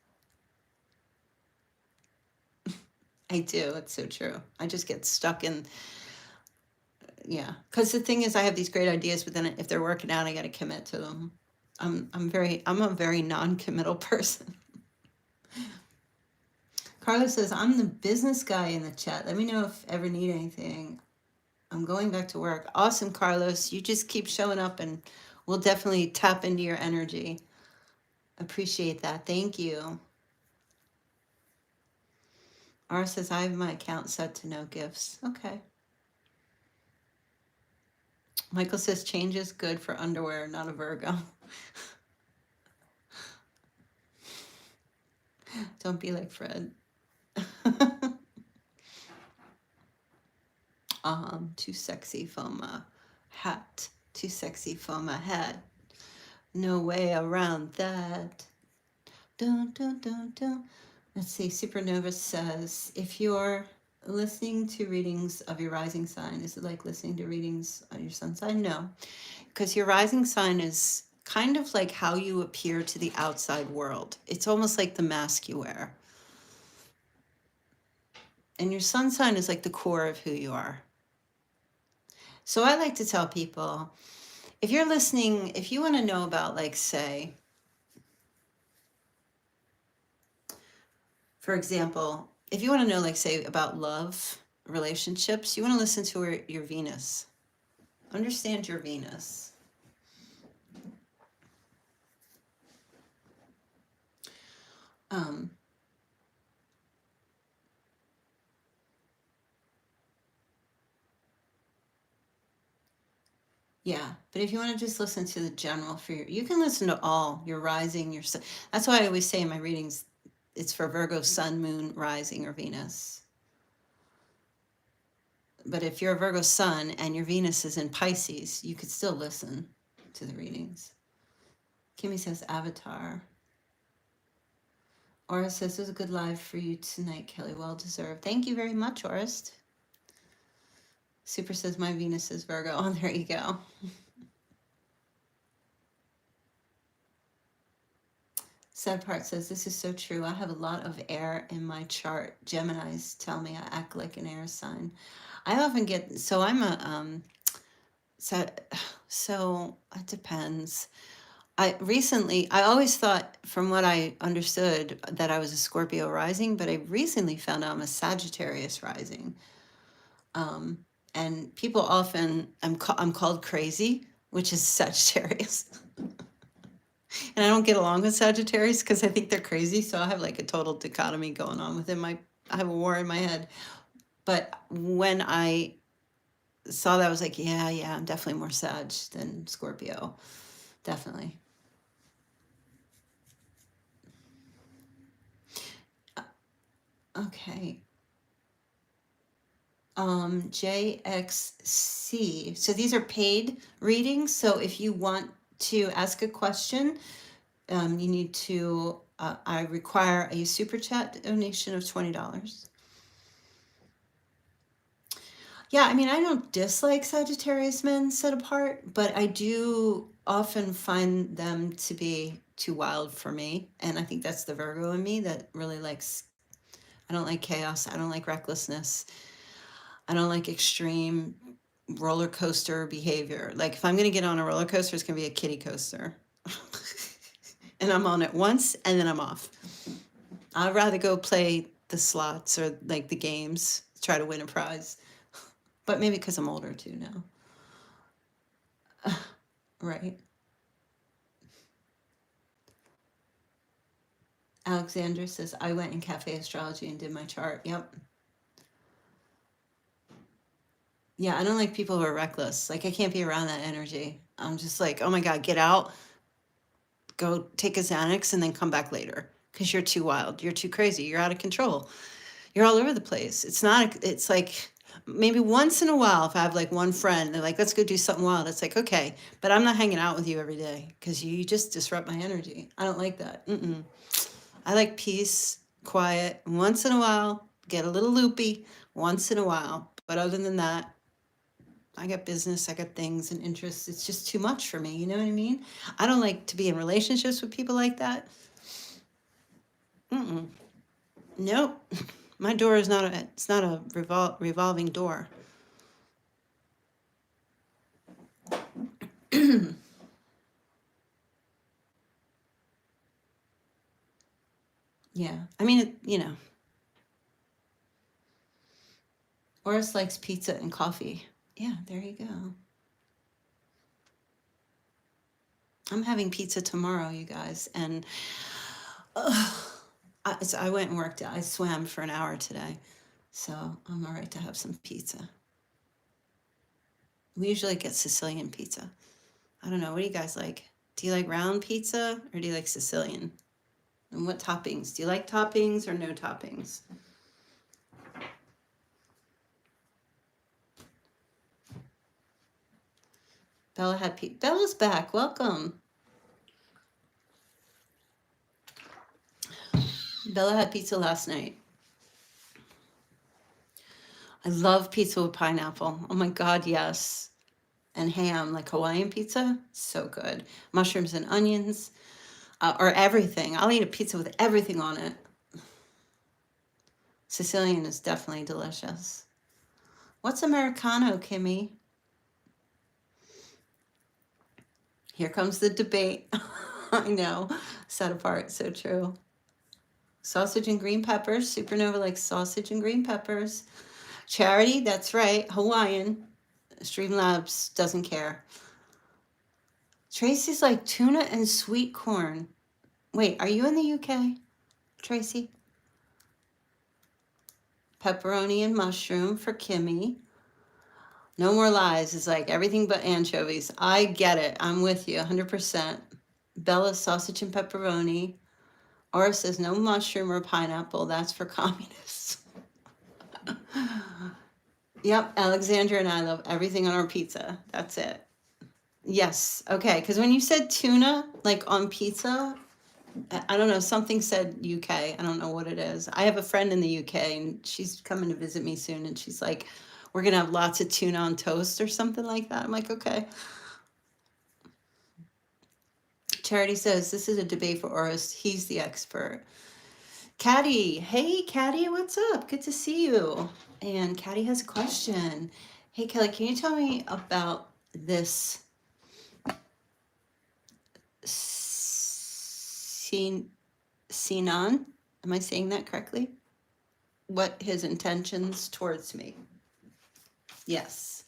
I do. It's so true. I just get stuck in, yeah. Because the thing is, I have these great ideas, but then if they're working out, I got to commit to them. I'm a very non-committal person. Carlos says, I'm the business guy in the chat. Let me know if ever need anything. I'm going back to work. Awesome, Carlos. You just keep showing up and we'll definitely tap into your energy. Appreciate that. Thank you. R says, I have my account set to no gifts. Okay. Michael says, change is good for underwear, not a Virgo. Don't be like Fred. Too sexy for my hat. Too sexy for my hat. No way around that. Dun, dun, dun, dun. Let's see. Supernova says, if you're listening to readings of your rising sign, is it like listening to readings on your sun sign? No, because your rising sign is kind of like how you appear to the outside world. It's almost like the mask you wear. And your sun sign is like the core of who you are. So I like to tell people, if you're listening, if you want to know about, like, say, for example, if you want to know, like, say, about love, relationships, you want to listen to your Venus. Understand your Venus. Yeah, but if you want to just listen to the general for you can listen to all your rising, your sun. That's why I always say in my readings, it's for Virgo, sun, moon, rising, or Venus. But if you're a Virgo sun and your Venus is in Pisces, you could still listen to the readings. Kimmy says Avatar. Aura says, there's a good live for you tonight, Kelly. Well deserved. Thank you very much, Orist. Super says, my Venus is Virgo. Oh, there you go. Sad Part says, this is so true. I have a lot of air in my chart. Geminis tell me I act like an air sign. I often get, so I'm a, so it depends. I always thought, from what I understood, that I was a Scorpio rising, but I recently found out I'm a Sagittarius rising. And people often, I'm called crazy, which is Sagittarius. And I don't get along with Sagittarius because I think they're crazy. So I have like a total dichotomy going on within my, I have a war in my head. But when I saw that, I was like, yeah, I'm definitely more Sag than Scorpio. Definitely. Okay. JXC. So these are paid readings. So if you want to ask a question, you need to, I require a super chat donation of $20. Yeah, I mean, I don't dislike Sagittarius men set apart, but I do often find them to be too wild for me. And I think that's the Virgo in me that really likes, I don't like chaos. I don't like recklessness. I don't like extreme roller coaster behavior. Like if I'm going to get on a roller coaster, it's going to be a kiddie coaster. And I'm on it once and then I'm off. I'd rather go play the slots or like the games, try to win a prize. But maybe because I'm older too now. Right. Alexandra says, I went in Cafe Astrology and did my chart. Yep. Yeah, I don't like people who are reckless. Like, I can't be around that energy. I'm just like, oh my God, get out, go take a Xanax, and then come back later because you're too wild. You're too crazy. You're out of control. You're all over the place. It's not, it's like maybe once in a while, if I have like one friend, they're like, let's go do something wild. It's like, okay, but I'm not hanging out with you every day because you just disrupt my energy. I don't like that. I like peace, quiet, once in a while, get a little loopy once in a while. But other than that, I got business, I got things and interests. It's just too much for me. You know what I mean? I don't like to be in relationships with people like that. Nope. My door is not a, it's not a revolving door. Yeah. I mean, Oris likes pizza and coffee. Yeah, there you go. I'm having pizza tomorrow, you guys. And I went and worked out. I swam for an hour today. So I'm all right to have some pizza. We usually get Sicilian pizza. I don't know. What do you guys like? Do you like round pizza or do you like Sicilian? And what toppings? Do you like toppings or no toppings? Bella had pizza. Bella's back. Welcome. Bella had pizza last night. I love pizza with pineapple. Oh my God, yes. And ham, like Hawaiian pizza. So good. Mushrooms and onions, or everything. I'll eat a pizza with everything on it. Sicilian is definitely delicious. What's Americano, Kimmy? Here comes the debate. I know. Set apart, so true. Sausage and green peppers. Supernova likes sausage and green peppers. Charity, that's right. Hawaiian. Streamlabs doesn't care. Tracy's like tuna and sweet corn. Wait, are you in the UK, Tracy? Pepperoni and mushroom for Kimmy. No more lies is like everything but anchovies. I get it. I'm with you 100%. Bella, sausage and pepperoni. Aura says no mushroom or pineapple. That's for communists. Yep, Alexandra and I love everything on our pizza. That's it. Yes. Okay. Because when you said tuna, like on pizza, I don't know, something said UK. I don't know what it is. I have a friend in the UK and she's coming to visit me soon. And she's like, we're going to have lots of tuna on toast or something like that. I'm like, okay. Charity says, this is a debate for Oris. He's the expert. Caddy. Hey, Caddy, what's up? Good to see you. And Caddy has a question. Hey, Kelly, can you tell me about this Sinan? Am I saying that correctly? What his intentions towards me? Yes.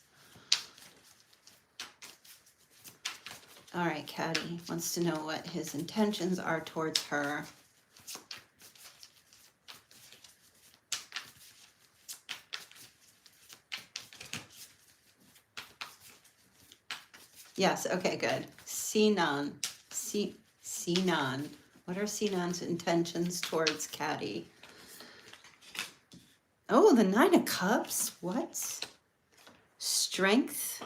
All right, Caddy wants to know what his intentions are towards her. Yes, okay, good. Sinan. Sinan. What are Sinan's intentions towards Caddy? Oh, the Nine of Cups. What? Strength.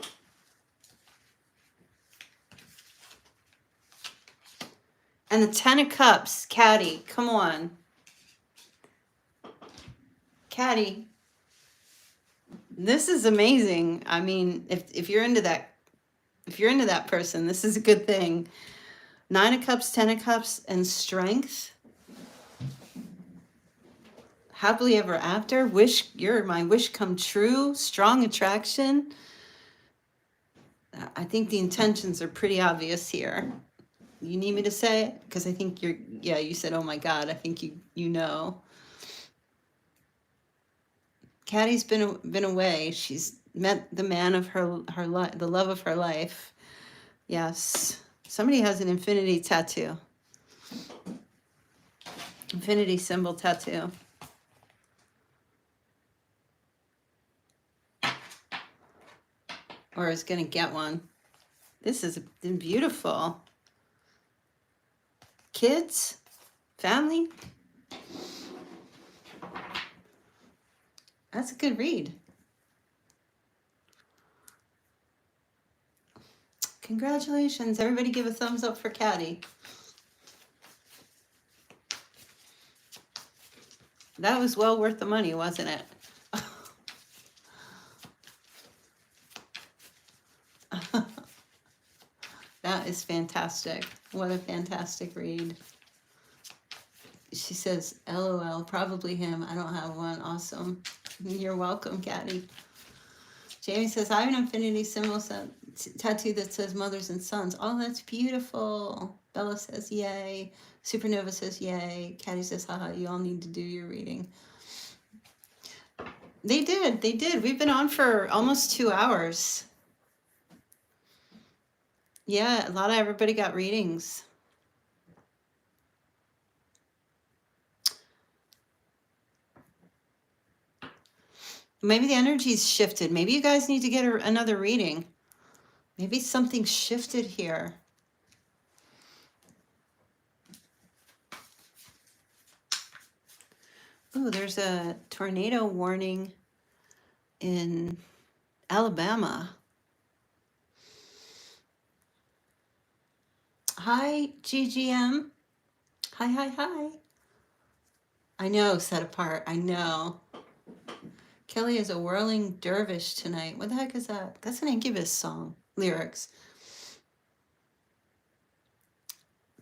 And the Ten of Cups. Caddy, come on. Caddy. This is amazing. I mean, if you're into that person, this is a good thing. Nine of Cups, Ten of Cups, and strength. Happily ever after. You're my wish come true. Strong attraction. I think the intentions are pretty obvious here. You need me to say it? Because I think you said, oh my God, I think you know. Caddy's been away. She's met the man of her life, the love of her life. Yes. Somebody has an infinity tattoo. Infinity symbol tattoo. Or is going to get one. This is beautiful. Kids? Family? That's a good read. Congratulations. Everybody give a thumbs up for Caddy. That was well worth the money, wasn't it? That is fantastic. What a fantastic read. She says, LOL, probably him. I don't have one. Awesome. You're welcome, Caddy. Jamie says, I have an infinity symbol tattoo that says mothers and sons. Oh, that's beautiful. Bella says, yay. Supernova says, yay. Caddy says, haha, you all need to do your reading. They did. We've been on for almost 2 hours. Yeah, a lot of everybody got readings. Maybe the energy's shifted. Maybe you guys need to get another reading. Maybe something shifted here. Oh, there's a tornado warning in Alabama. Hi, GGM. Hi. I know, set apart. I know. Kelly is a whirling dervish tonight. What the heck is that? That's an Incubus song. Lyrics.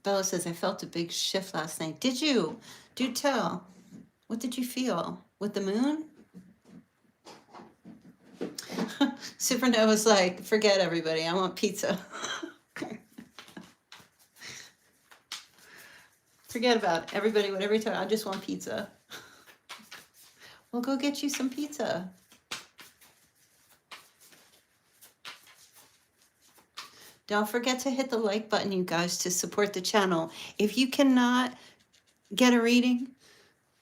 Bella says, I felt a big shift last night. Did you? Do tell. What did you feel? With the moon? Supernova's like, forget everybody. I want pizza. Forget about everybody, whatever you tell. I just want pizza. We'll go get you some pizza. Don't forget to hit the like button, you guys, to support the channel. If you cannot get a reading,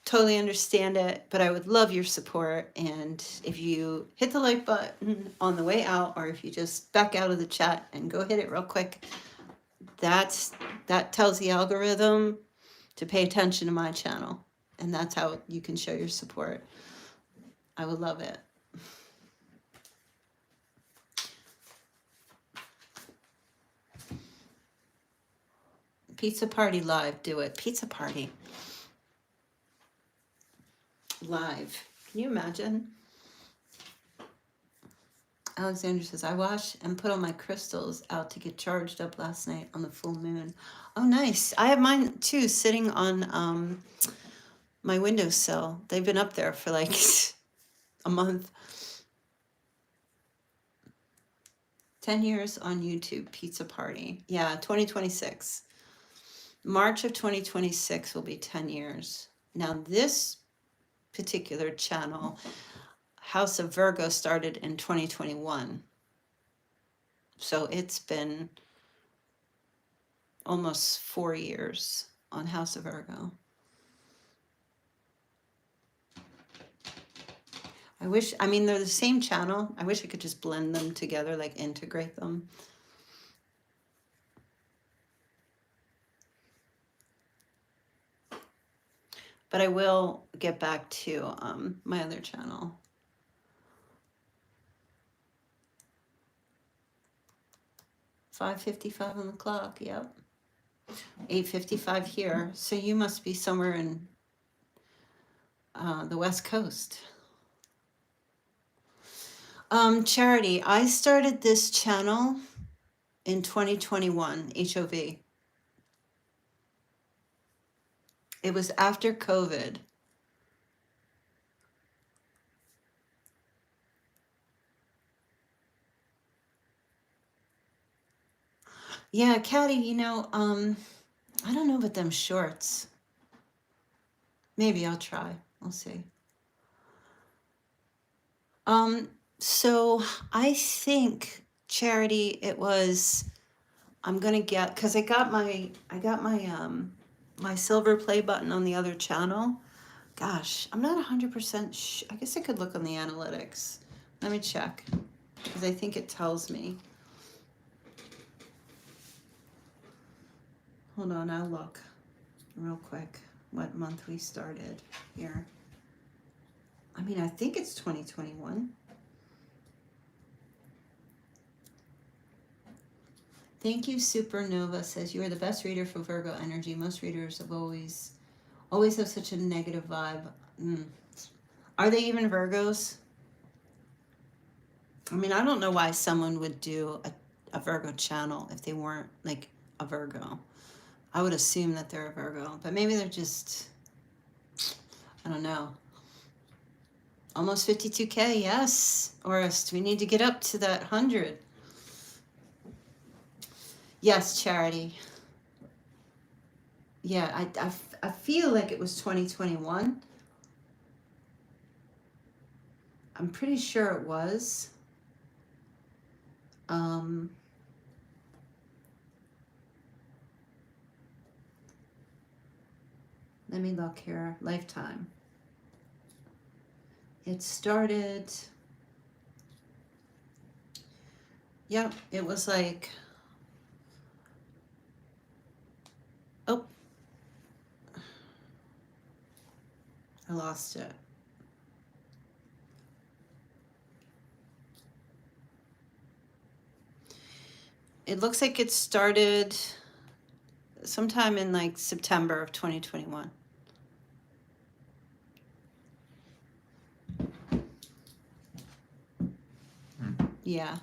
totally understand it, but I would love your support. And if you hit the like button on the way out, or if you just back out of the chat and go hit it real quick, that tells the algorithm to pay attention to my channel. And that's how you can show your support. I would love it. Pizza party live, do it. Pizza party. Live. Can you imagine? Alexander says, I washed and put all my crystals out to get charged up last night on the full moon. Oh, nice. I have mine too, sitting on my windowsill. They've been up there for like a month. 10 years on YouTube, pizza party. Yeah, 2026. March of 2026 will be 10 years. Now, this particular channel, House of Virgo, started in 2021. So it's been almost 4 years on House of Virgo. I wish, I mean, they're the same channel. I wish I could just blend them together, like integrate them. But I will get back to my other channel. $5:55 on the clock, yep. 8:55 here. So you must be somewhere in the West Coast. Charity, I started this channel in 2021, HOV. It was after COVID. Yeah, Caddy, you know, I don't know about them shorts. Maybe I'll try. We'll see. So I think, Charity, it was, I'm gonna get, because I got my my silver play button on the other channel. Gosh, I'm not 100% I guess I could look on the analytics. Let me check, because I think it tells me. Hold on, I'll look real quick what month we started here. I mean, I think it's 2021. Thank you, Supernova says, you are the best reader for Virgo energy. Most readers have always have such a negative vibe. Are they even Virgos? I mean, I don't know why someone would do a Virgo channel if they weren't like a Virgo. I would assume that they're a Virgo, but maybe they're just, I don't know. Almost 52K, yes. Or we need to get up to that 100. Yes, Charity. Yeah, I feel like it was 2021. I'm pretty sure it was. Let me look here. Lifetime. It started. Yep, it was like. Oh. I lost it. It looks like it started sometime in like September of 2021. Yeah.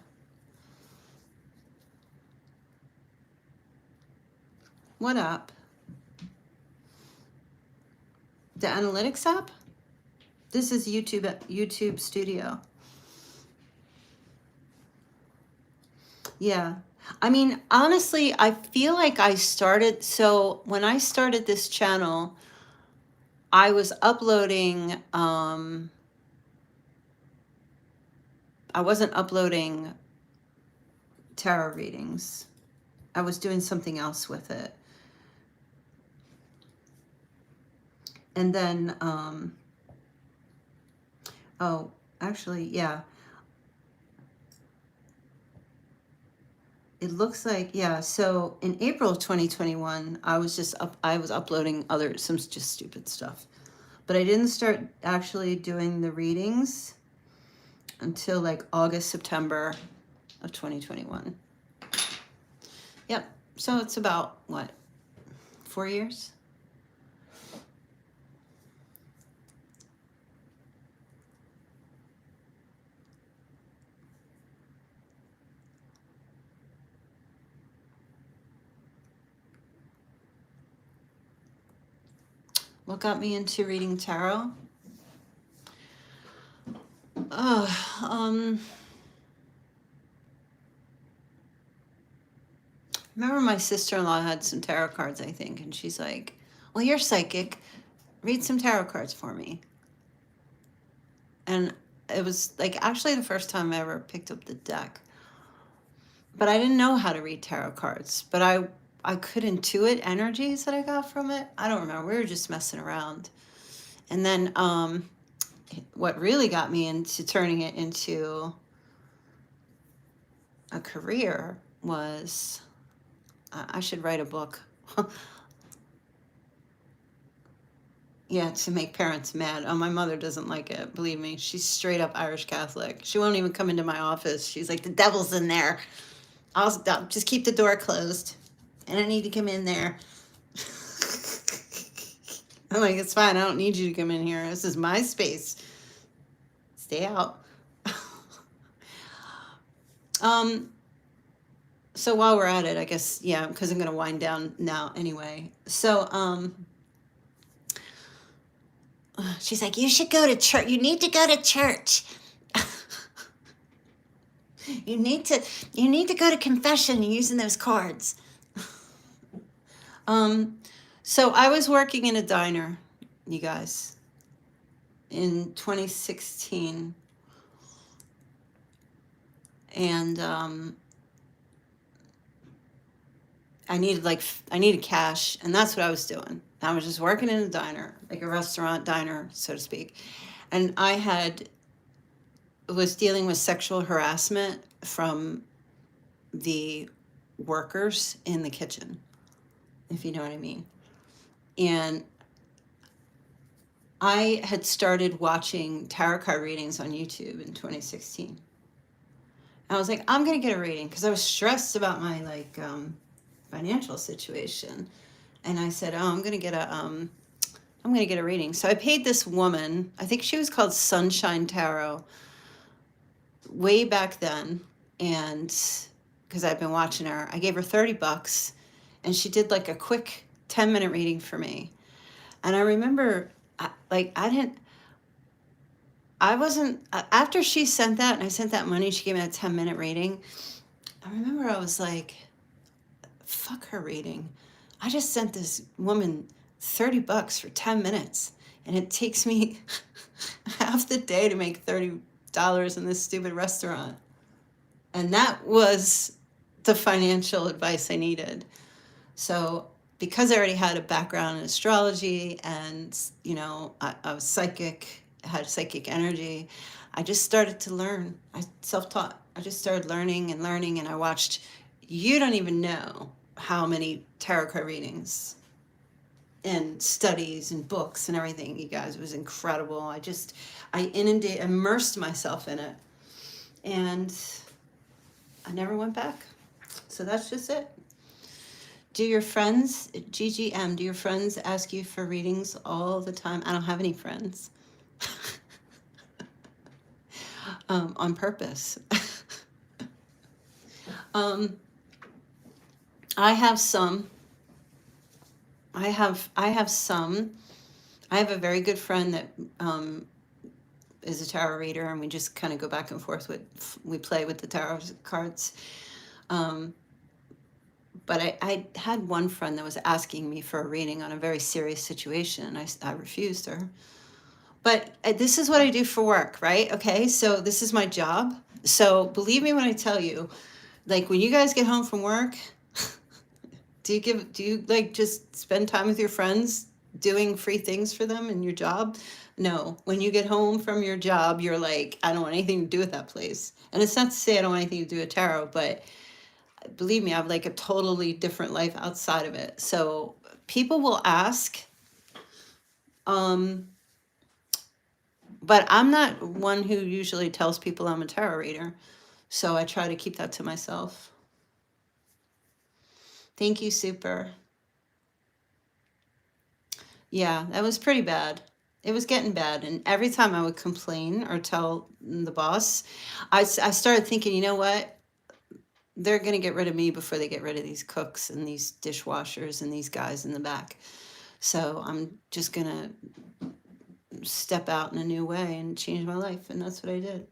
What app? The analytics app? This is YouTube Studio. Yeah. I mean, honestly, I feel like I started, so when I started this channel, I was uploading, I wasn't uploading tarot readings. I was doing something else with it. And then, oh, actually, yeah. It looks like, yeah, so in April of 2021, I was uploading some just stupid stuff. But I didn't start actually doing the readings until like August, September of 2021. Yep, so it's about, what, 4 years? What got me into reading tarot? Remember my sister-in-law had some tarot cards, I think, and she's like, well, you're psychic. Read some tarot cards for me. And it was like actually the first time I ever picked up the deck. But I didn't know how to read tarot cards. But I could intuit energies that I got from it. I don't remember. We were just messing around. And then what really got me into turning it into a career was I should write a book. Yeah, to make parents mad. Oh, my mother doesn't like it. Believe me, she's straight up Irish Catholic. She won't even come into my office. She's like, the devil's in there. I'll just keep the door closed, and I need to come in there. I'm like, it's fine. I don't need you to come in here. This is my space. Stay out. So while we're at it, I guess, yeah, because I'm going to wind down now anyway. So, she's like, you should go to church. You need to go to church. You need to go to confession using those cards. So I was working in a diner, you guys, in 2016. And I needed cash, and that's what I was doing. I was just working in a diner, like a restaurant diner, so to speak. And was dealing with sexual harassment from the workers in the kitchen, if you know what I mean. And I had started watching tarot card readings on YouTube in 2016. I was like, I'm going to get a reading because I was stressed about my financial situation. And I said, oh, I'm going to get a reading. So I paid this woman, I think she was called Sunshine Tarot, way back then. And because I'd been watching her, I gave her $30 and she did like a quick 10-minute reading for me. And I remember after she sent that and I sent that money, she gave me a 10-minute reading. I remember I was like, fuck her reading. I just sent this woman $30 for 10 minutes and it takes me half the day to make $30 in this stupid restaurant. And that was the financial advice I needed. So because I already had a background in astrology and, I was psychic, had psychic energy, I just started to learn. I self-taught. I just started learning, and I watched, you don't even know how many tarot card readings and studies and books and everything, you guys. It was incredible. I immersed myself in it, and I never went back. So that's just it. Do your friends, GGM, do your friends ask you for readings all the time? I don't have any friends. On purpose. I have some. I have a very good friend that is a tarot reader, and we just kind of go back and forth we play with the tarot cards. But I had one friend that was asking me for a reading on a very serious situation, and I refused her. But this is what I do for work, right? Okay, so this is my job. So believe me when I tell you, like when you guys get home from work, do you like just spend time with your friends doing free things for them in your job? No. When you get home from your job, you're like, I don't want anything to do with that place. And it's not to say I don't want anything to do with tarot, but believe me, I have like a totally different life outside of it. So people will ask, but I'm not one who usually tells people I'm a tarot reader. So I try to keep that to myself. Thank you, Super. Yeah, that was pretty bad. It was getting bad. And every time I would complain or tell the boss, I started thinking, you know what? They're going to get rid of me before they get rid of these cooks and these dishwashers and these guys in the back. So I'm just going to step out in a new way and change my life. And that's what I did.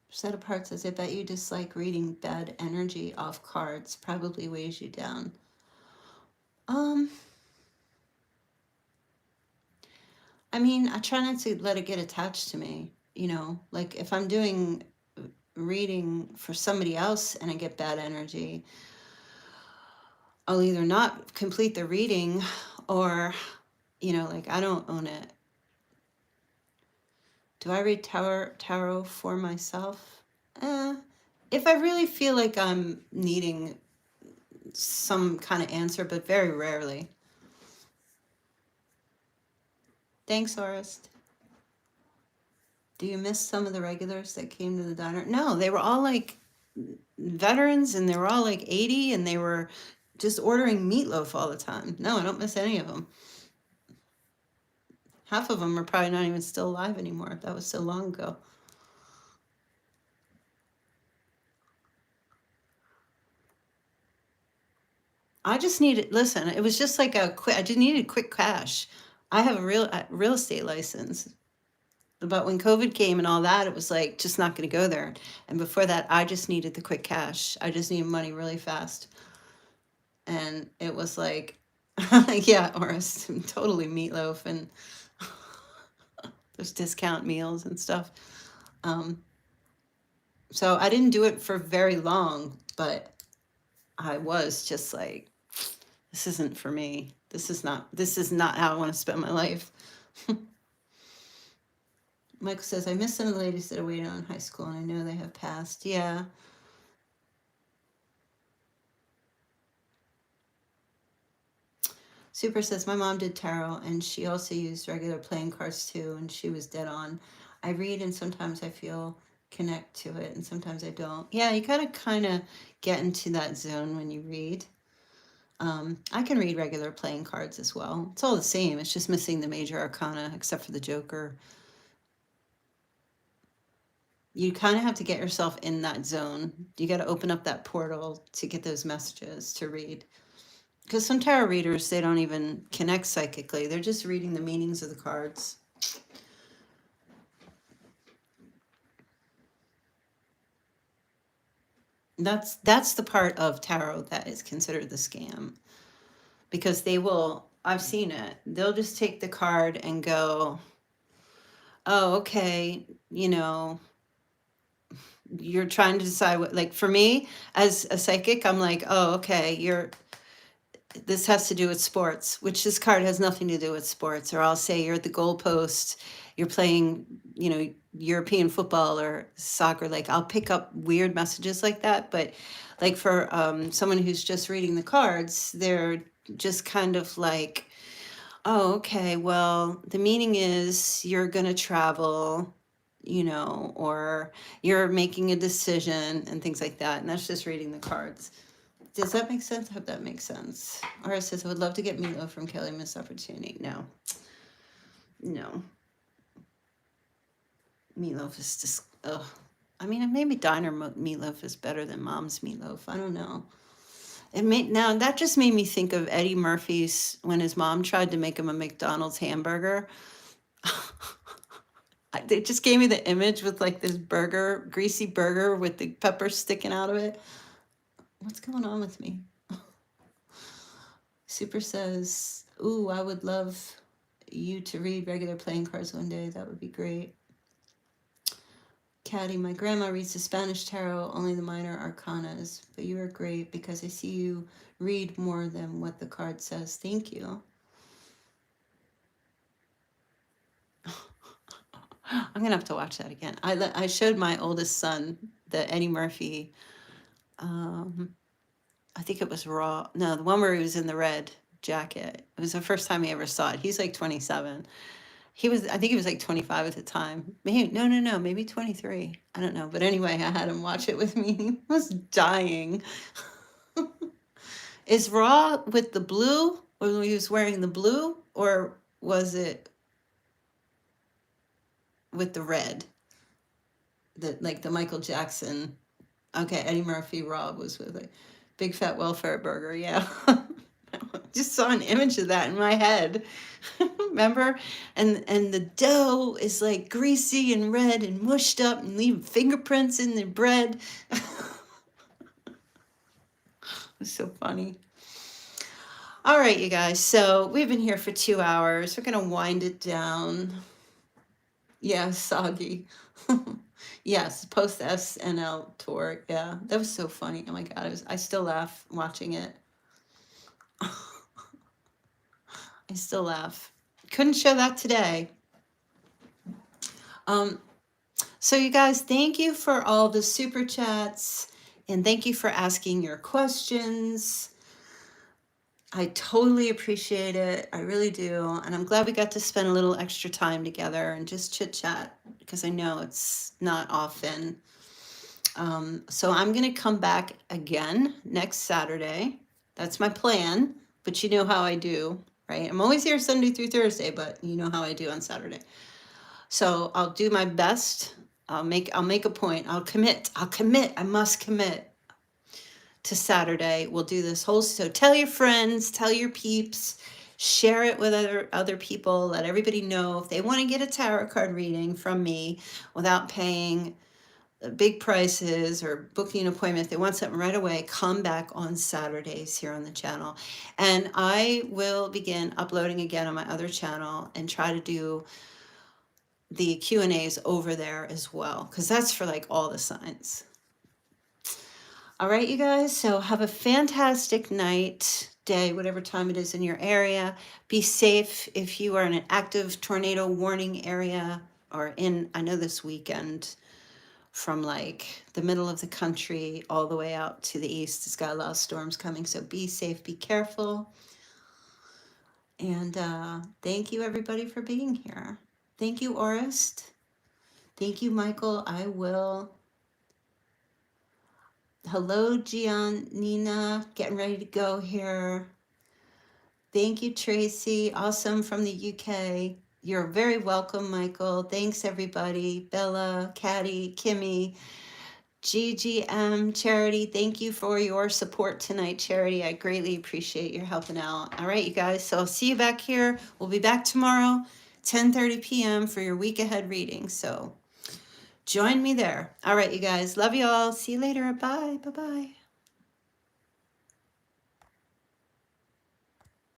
Set apart says, I bet you dislike reading bad energy off cards. Probably weighs you down. I mean, I try not to let it get attached to me. you know, like if I'm doing reading for somebody else and I get bad energy, I'll either not complete the reading or, you know, like I don't own it. Do I read tarot for myself? If I really feel like I'm needing some kind of answer, but very rarely. Thanks, Orest. Do you miss some of the regulars that came to the diner? No, they were all like veterans and they were all like 80 and they were just ordering meatloaf all the time. No, I don't miss any of them. Half of them are probably not even still alive anymore. That was so long ago. I just needed, listen, it was just like a quick, I just needed quick cash. I have a real estate license. But when COVID came and all that, it was like just not going to go there. And before that, I just needed the quick cash. I just needed money really fast. And it was like, yeah, or totally meatloaf and those discount meals and stuff. So I didn't do it for very long, but I was just like, this isn't for me. This is not how I want to spend my life. Michael says, I miss some of the ladies that I waited on in high school and I know they have passed. Yeah. Super says, my mom did tarot and she also used regular playing cards too, and she was dead on. I read and sometimes I feel connect to it and sometimes I don't. Yeah, you gotta kind of get into that zone when you read. I can read regular playing cards as well. It's all the same. It's just missing the major arcana except for the Joker. You kind of have to get yourself in that zone. You got to open up that portal to get those messages to read. Because some tarot readers, they don't even connect psychically. They're just reading the meanings of the cards. That's the part of tarot that is considered the scam. Because they will, I've seen it, they'll just take the card and go, oh, okay, you know, you're trying to decide what, like for me as a psychic, I'm like, oh, okay, this has to do with sports, which this card has nothing to do with sports. Or I'll say you're at the goalpost, you're playing, you know, European football or soccer. Like I'll pick up weird messages like that. But like for someone who's just reading the cards, they're just kind of like, oh, okay, well, the meaning is you're going to travel, you know, or you're making a decision and things like that. And that's just reading the cards. Does that make sense? I hope that makes sense. Ara says, I would love to get meatloaf from Kelly. Missed opportunity. No. Meatloaf is just, ugh. I mean, maybe diner meatloaf is better than mom's meatloaf. I don't know. Now that just made me think of Eddie Murphy's when his mom tried to make him a McDonald's hamburger. They just gave me the image with like this burger, greasy burger with the pepper sticking out of it. What's going on with me? Super says, ooh, I would love you to read regular playing cards one day. That would be great. Caddy, my grandma reads the Spanish tarot, only the minor arcanas, but you are great because I see you read more than what the card says. Thank you. I'm going to have to watch that again. I showed my oldest son the Eddie Murphy, I think it was Raw. No, the one where he was in the red jacket. It was the first time he ever saw it. He's like 27. I think he was like 25 at the time. Maybe, no, maybe 23. I don't know. But anyway, I had him watch it with me. He was dying. Is Raw with the blue, or he was wearing the blue, or was it with the red? Like the Michael Jackson. Okay, Eddie Murphy Raw was with a big fat welfare burger. Yeah. Just saw an image of that in my head. Remember? And the dough is like greasy and red and mushed up and leave fingerprints in the bread. It's so funny. All right, you guys. So we've been here for 2 hours. We're going to wind it down. Yeah, soggy. Yes, post SNL tour. Yeah, that was so funny. Oh my God, I still laugh watching it. I still laugh. Couldn't show that today. Um, so you guys, thank you for all the super chats and thank you for asking your questions. I totally appreciate it. I really do. And I'm glad we got to spend a little extra time together and just chit chat because I know it's not often. So I'm going to come back again next Saturday. That's my plan, but you know how I do, right? I'm always here Sunday through Thursday, but you know how I do on Saturday. So I'll do my best. I'll make a point. I'll commit. I must commit to Saturday. We'll do this whole, so tell your friends, tell your peeps, share it with other people, let everybody know if they want to get a tarot card reading from me without paying big prices or booking an appointment. If they want something right away, come back on Saturdays here on the channel. And I will begin uploading again on my other channel and try to do the Q&As over there as well, because that's for like all the signs. All right, you guys, so have a fantastic night, day, whatever time it is in your area. Be safe if you are in an active tornado warning area or in, I know this weekend from like the middle of the country all the way out to the east, it's got a lot of storms coming, so be safe, be careful. And thank you everybody for being here. Thank you, Orist. Thank you, Michael. I will. Hello, Giannina. Getting ready to go here. Thank you, Tracy. Awesome from the UK. You're very welcome, Michael. Thanks, everybody. Bella, Caddy, Kimmy, GGM, Charity. Thank you for your support tonight, Charity. I greatly appreciate your helping out. All right, you guys. So I'll see you back here. We'll be back tomorrow, 10:30 p.m. for your week ahead reading. So join me there. All right, you guys. Love you all. See you later. Bye. Bye-bye.